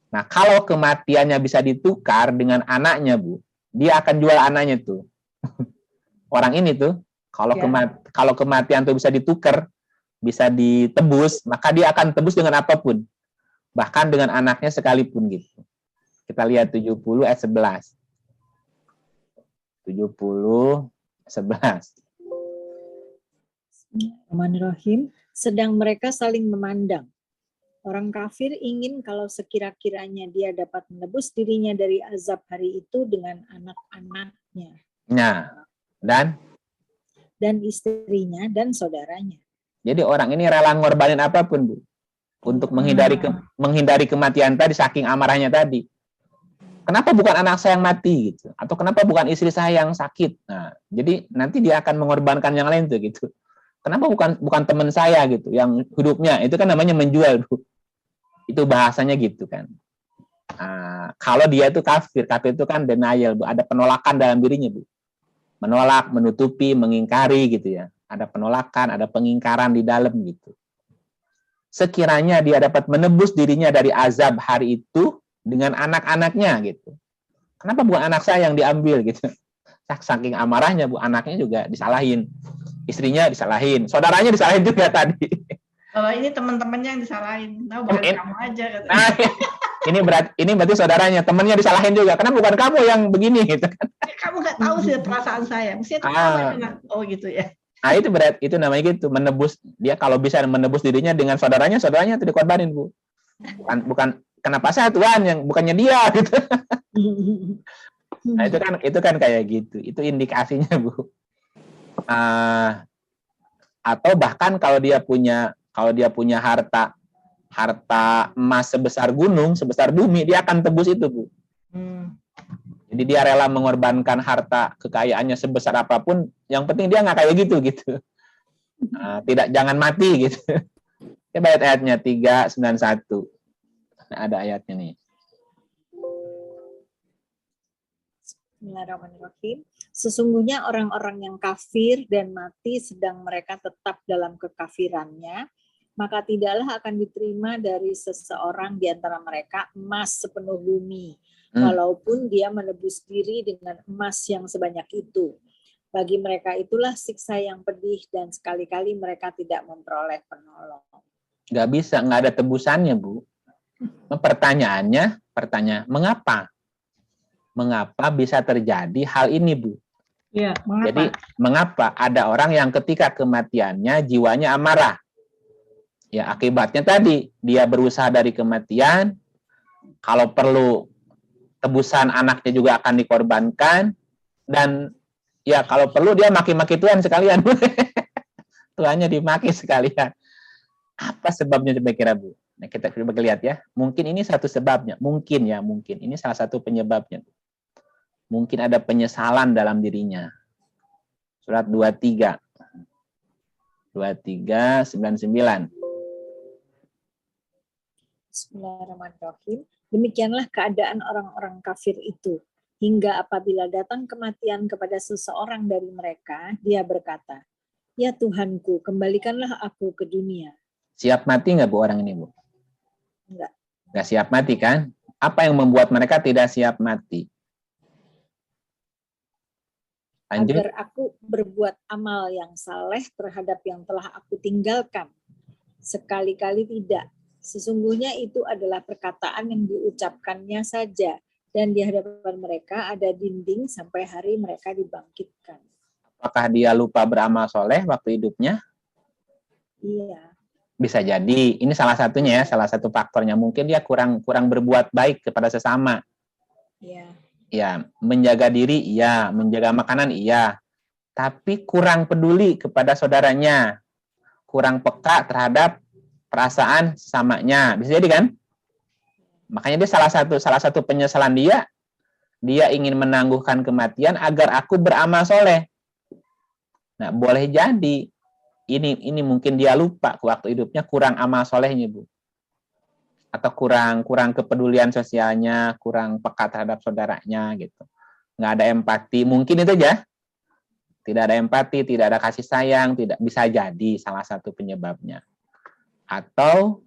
Nah, kalau kematiannya bisa ditukar dengan anaknya, Bu, dia akan jual anaknya tuh. Orang ini tuh kalau kematian tuh bisa ditukar, bisa ditebus, maka dia akan tebus dengan apapun. Bahkan dengan anaknya sekalipun gitu. Kita lihat 70 ayat 11. 70 11. Bismillahirrahmanirrahim. Sedang mereka saling memandang. Orang kafir ingin kalau sekira-kiranya dia dapat menebus dirinya dari azab hari itu dengan anak-anaknya. Nah, dan istrinya dan saudaranya. Jadi orang ini rela ngorbanin apapun, Bu, untuk menghindari kematian tadi, saking amarahnya tadi. Kenapa bukan anak saya yang mati gitu? Atau kenapa bukan istri saya yang sakit? Nah, jadi nanti dia akan mengorbankan yang lain tuh gitu. Kenapa bukan teman saya gitu yang hidupnya? Itu kan namanya menjual, Bu. Itu bahasanya gitu kan. Nah, kalau dia itu kafir itu kan denial, Bu. Ada penolakan dalam dirinya, Bu. Menolak, menutupi, mengingkari gitu ya. Ada penolakan, ada pengingkaran di dalam gitu. Sekiranya dia dapat menebus dirinya dari azab hari itu dengan anak-anaknya gitu. Kenapa bukan anak saya yang diambil gitu? Saking amarahnya, Bu, anaknya juga disalahin. Istrinya disalahin, saudaranya disalahin juga tadi. Kalau ini teman-temannya yang disalahin, nah bukan kamu aja katanya. Nah, ini berarti saudaranya, temannya disalahin juga. Kenapa bukan kamu yang begini gitu kan? Kamu nggak tahu sih perasaan saya. Mestinya kamu oh gitu ya. Nah, itu berat, itu namanya gitu, menebus. Dia kalau bisa menebus dirinya dengan saudaranya itu dikorbanin, Bu. Bukan kenapa saya Tuhan yang bukannya dia gitu. Nah, itu kan kayak gitu. Itu indikasinya, Bu. Atau bahkan kalau dia punya harta emas sebesar gunung, sebesar bumi, dia akan tebus itu, Bu. Jadi dia rela mengorbankan harta kekayaannya sebesar apapun, yang penting dia nggak kayak gitu. Jangan mati gitu. Coba ayatnya 391. Nah, ada ayatnya nih. Bismillahirrahmanirrahim. Sesungguhnya orang-orang yang kafir dan mati sedang mereka tetap dalam kekafirannya, maka tidaklah akan diterima dari seseorang di antara mereka emas sepenuh bumi, walaupun dia menebus diri dengan emas yang sebanyak itu. Bagi mereka itulah siksa yang pedih dan sekali-kali mereka tidak memperoleh penolong. Nggak bisa, nggak ada tebusannya, Bu. Pertanyaannya, mengapa? Mengapa bisa terjadi hal ini, Bu? Ya, mengapa? Jadi, mengapa ada orang yang ketika kematiannya jiwanya amarah? Ya, akibatnya tadi, dia berusaha dari kematian, kalau perlu tebusan anaknya juga akan dikorbankan, dan ya kalau perlu dia maki-maki Tuhan sekalian. Tuhannya dimaki sekalian. Apa sebabnya kira-kira, Bu? Nah, kita coba lihat ya. Mungkin ini satu sebabnya. Mungkin ini salah satu penyebabnya. Mungkin ada penyesalan dalam dirinya. Surat 23. 2399. Bismillahirrahmanirrahim. Demikianlah keadaan orang-orang kafir itu. Hingga apabila datang kematian kepada seseorang dari mereka, dia berkata, "Ya Tuhanku, kembalikanlah aku ke dunia." Siap mati nggak Bu orang ini Bu? Enggak. Nggak siap mati kan? Apa yang membuat mereka tidak siap mati? Lanjut. Agar aku berbuat amal yang saleh terhadap yang telah aku tinggalkan. Sekali-kali tidak. Sesungguhnya itu adalah perkataan yang diucapkannya saja. Dan di hadapan mereka ada dinding sampai hari mereka dibangkitkan. Apakah dia lupa beramal soleh waktu hidupnya? Iya. Bisa jadi. Ini salah satunya ya, salah satu faktornya. Mungkin dia kurang berbuat baik kepada sesama. Iya. Ya, menjaga diri, iya. Menjaga makanan, iya. Tapi kurang peduli kepada saudaranya. Kurang peka terhadap perasaan sesamanya. Bisa jadi kan? Makanya dia salah satu penyesalan dia ingin menangguhkan kematian agar aku beramal soleh. Nah, boleh jadi ini mungkin dia lupa waktu hidupnya kurang amal solehnya Bu, atau kurang kepedulian sosialnya, kurang peka terhadap saudaranya gitu, nggak ada empati, mungkin itu aja. Tidak ada empati, tidak ada kasih sayang, tidak bisa jadi salah satu penyebabnya. Atau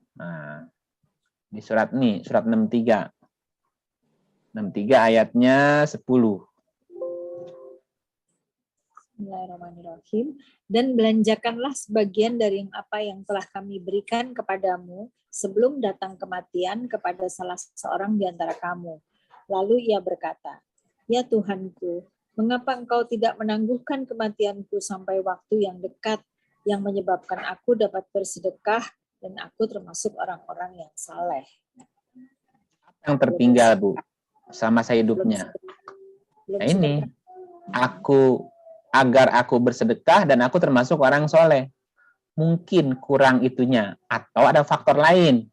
di surat 63 ayatnya 10. Bismillahirrahmanirrahim. Dan belanjakanlah sebagian dari apa yang telah kami berikan kepadamu sebelum datang kematian kepada salah seorang di antara kamu. Lalu ia berkata, "Ya Tuhanku, mengapa engkau tidak menangguhkan kematianku sampai waktu yang dekat yang menyebabkan aku dapat bersedekah dan aku termasuk orang-orang yang saleh." Yang tertinggal Bu sama saya hidupnya. Belum Nah ini, sedekah. agar aku bersedekah dan aku termasuk orang soleh. Mungkin kurang itunya. Atau ada faktor lain.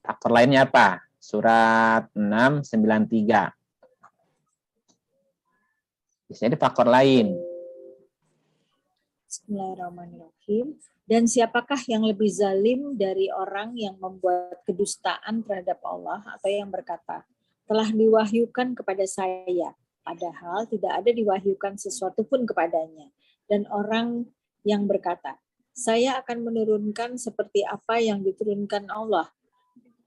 Faktor lainnya apa? Surat 693. Bisa jadi faktor lain. Bismillahirrahmanirrahim. Dan siapakah yang lebih zalim dari orang yang membuat kedustaan terhadap Allah atau yang berkata, "Telah diwahyukan kepada saya," padahal tidak ada diwahyukan sesuatu pun kepadanya. Dan orang yang berkata, "Saya akan menurunkan seperti apa yang diturunkan Allah."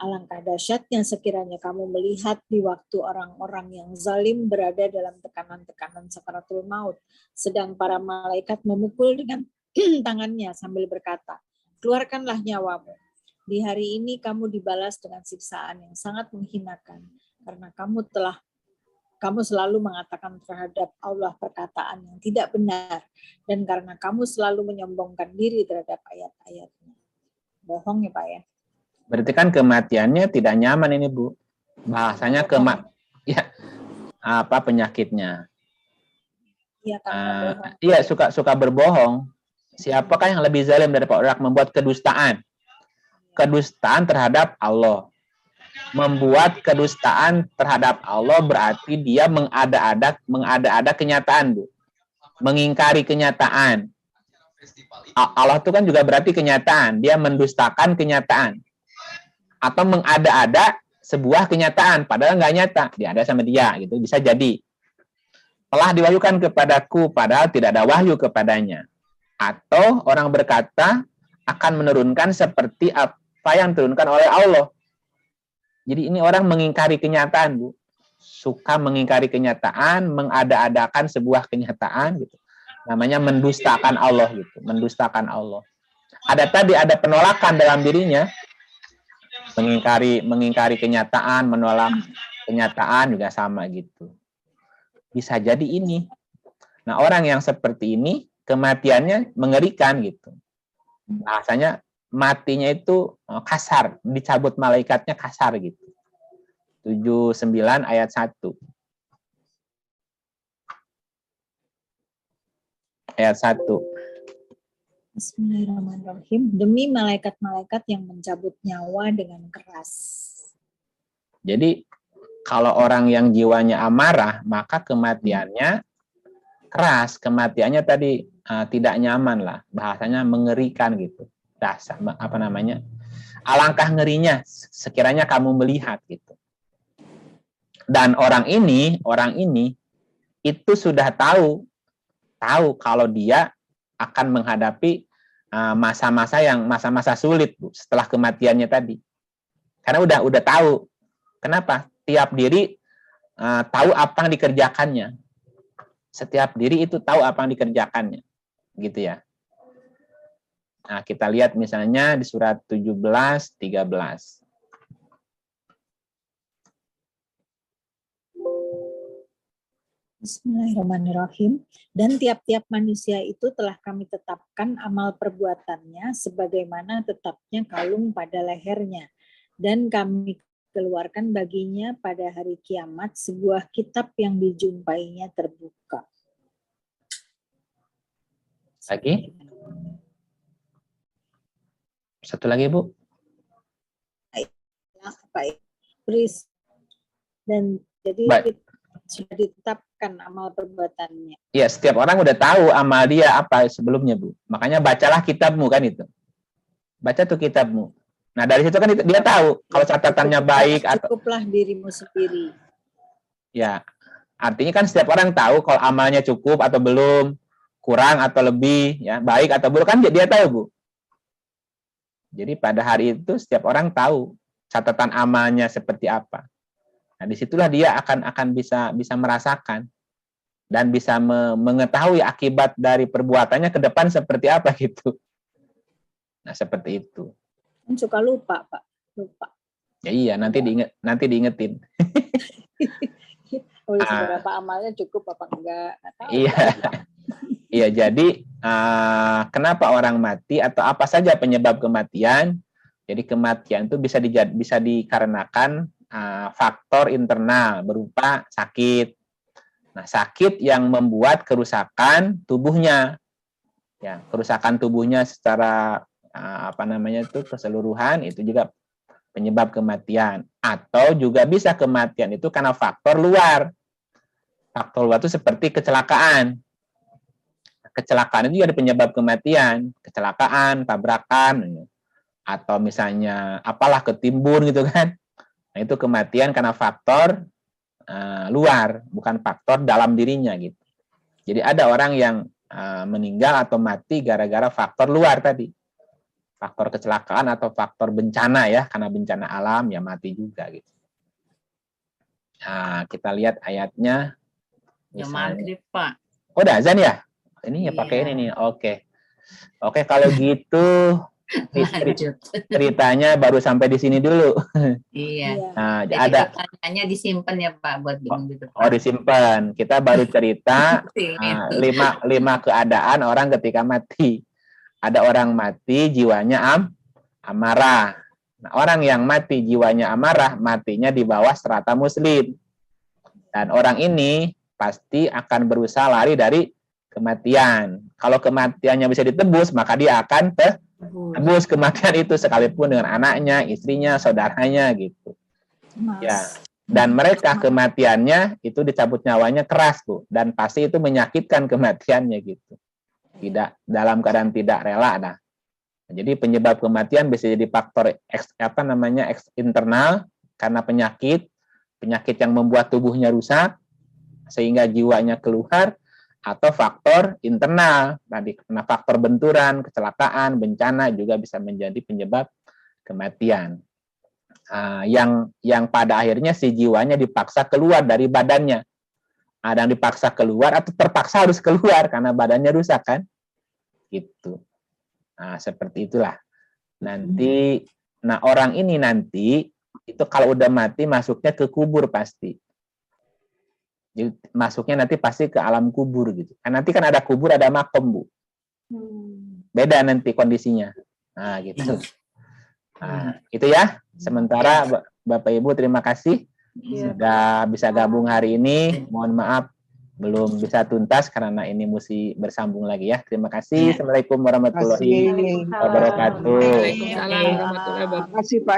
Alangkah dahsyatnya sekiranya kamu melihat di waktu orang-orang yang zalim berada dalam tekanan-tekanan sakaratul maut, sedang para malaikat memukul dengan tangannya sambil berkata, "Keluarkanlah nyawamu. Di hari ini kamu dibalas dengan siksaan yang sangat menghinakan, karena kamu selalu mengatakan terhadap Allah perkataan yang tidak benar, dan karena kamu selalu menyombongkan diri terhadap ayat-ayatnya." Bohong ya Pak ya? Berarti kan kematiannya tidak nyaman ini Bu. Bahasanya penyakitnya. Iya karena bohong. Iya suka berbohong. Siapakah yang lebih zalim daripada orang membuat kedustaan? Kedustaan terhadap Allah. Membuat kedustaan terhadap Allah berarti dia mengada-ada kenyataan Bu. Mengingkari kenyataan. Allah itu kan juga berarti kenyataan. Dia mendustakan kenyataan. Atau mengada-ada sebuah kenyataan, padahal nggak nyata, dia ada sama dia, gitu. Bisa jadi. Telah diwahyukan kepadaku, padahal tidak ada wahyu kepadanya. Atau orang berkata akan menurunkan seperti apa yang diturunkan oleh Allah. Jadi ini orang mengingkari kenyataan, Bu. Suka mengingkari kenyataan, mengada-adakan sebuah kenyataan, gitu. Namanya mendustakan Allah, gitu. Mendustakan Allah. Ada penolakan dalam dirinya. Mengingkari kenyataan, menolak kenyataan juga sama gitu. Bisa jadi ini. Nah, orang yang seperti ini kematiannya mengerikan gitu. Bahasanya matinya itu kasar, dicabut malaikatnya kasar gitu. 79 ayat 1. Ayat 1. Bismillahirrahmanirrahim. Demi malaikat-malaikat yang mencabut nyawa dengan keras. Jadi kalau orang yang jiwanya amarah, maka kematiannya keras. Kematiannya tadi tidak nyaman lah, bahasanya mengerikan gitu. Alangkah ngerinya sekiranya kamu melihat gitu. Dan orang ini itu sudah tahu kalau dia akan menghadapi masa-masa sulit, Bu, setelah kematiannya tadi. Karena udah tahu. Kenapa? Tiap diri tahu apa yang dikerjakannya. Setiap diri itu tahu apa yang dikerjakannya. Gitu ya. Nah, kita lihat misalnya di surat 17, 13. Bismillahirrahmanirrahim. Dan tiap-tiap manusia itu telah kami tetapkan amal perbuatannya sebagaimana tetapnya kalung pada lehernya. Dan kami keluarkan baginya pada hari kiamat sebuah kitab yang dijumpainya terbuka. Lagi? Satu lagi, Bu. Baik. Dan jadi Baik. sudah ditetapkan amal perbuatannya. Ya, setiap orang udah tahu amal dia apa sebelumnya, Bu. Makanya bacalah kitabmu kan itu. Baca tuh kitabmu. Nah, dari situ kan dia tahu kalau catatannya baik atau cukuplah dirimu sendiri. ya. Artinya kan setiap orang tahu kalau amalnya cukup atau belum, kurang atau lebih, ya, baik atau buruk kan dia tahu, Bu. Jadi pada hari itu setiap orang tahu catatan amalnya seperti apa. Nah, disitulah dia akan bisa merasakan dan bisa mengetahui akibat dari perbuatannya ke depan seperti apa gitu. Nah, seperti itu. Suka lupa, Pak. Lupa. Ya iya, nanti diingetin. Seberapa amalnya cukup apa enggak? Iya. Iya, jadi kenapa orang mati atau apa saja penyebab kematian? Jadi kematian itu bisa dikarenakan faktor internal berupa sakit. Nah, sakit yang membuat kerusakan tubuhnya. Ya, kerusakan tubuhnya secara keseluruhan itu juga penyebab kematian. Atau juga bisa kematian itu karena faktor luar. Faktor luar itu seperti kecelakaan. Kecelakaan itu juga ada penyebab kematian, kecelakaan, tabrakan, atau misalnya apalah ketimbun gitu kan. Nah, itu kematian karena faktor luar, bukan faktor dalam dirinya gitu. Jadi ada orang yang meninggal atau mati gara-gara faktor luar tadi. Faktor kecelakaan atau faktor bencana ya, karena bencana alam ya mati juga gitu. Nah, kita lihat ayatnya. Ya maghrib, Pak. Oh, udah azan ya? Ini ya pakai ini nih. Oke, kalau gitu ceritanya baru sampai di sini dulu. Iya. Nah, Jadi ada pertanyaannya disimpan ya Pak buat bingung gitu. Oh, disimpan. Kita baru cerita 5 keadaan orang ketika mati. Ada orang mati jiwanya amarah. Nah, orang yang mati jiwanya amarah matinya di bawah strata muslim. Dan orang ini pasti akan berusaha lari dari kematian. Kalau kematiannya bisa ditebus, maka dia akan tebus kematian itu sekalipun dengan anaknya, istrinya, saudaranya gitu. Ya. Dan mereka kematiannya itu dicabut nyawanya keras, Bu, dan pasti itu menyakitkan kematiannya gitu. Tidak dalam keadaan tidak rela. Nah, jadi penyebab kematian bisa jadi faktor internal karena penyakit yang membuat tubuhnya rusak sehingga jiwanya keluar, atau faktor internal tadi karena faktor benturan, kecelakaan, bencana juga bisa menjadi penyebab kematian. Yang pada akhirnya si jiwanya dipaksa keluar dari badannya. Ada yang dipaksa keluar atau terpaksa harus keluar karena badannya rusak kan? Gitu. Nah, seperti itulah. Nah, orang ini nanti itu kalau udah mati masuknya ke kubur pasti. Jadi masuknya nanti pasti ke alam kubur gitu. Nanti kan ada kubur, ada makom, Bu. Beda nanti kondisinya. Nah, gitu. Nah, itu ya. Sementara Bapak Ibu terima kasih sudah bisa gabung hari ini. Mohon maaf belum bisa tuntas karena ini mesti bersambung lagi ya. Terima kasih. Assalamualaikum warahmatullahi wabarakatuh. Waalaikumsalam warahmatullahi wabarakatuh. Terima kasih Pak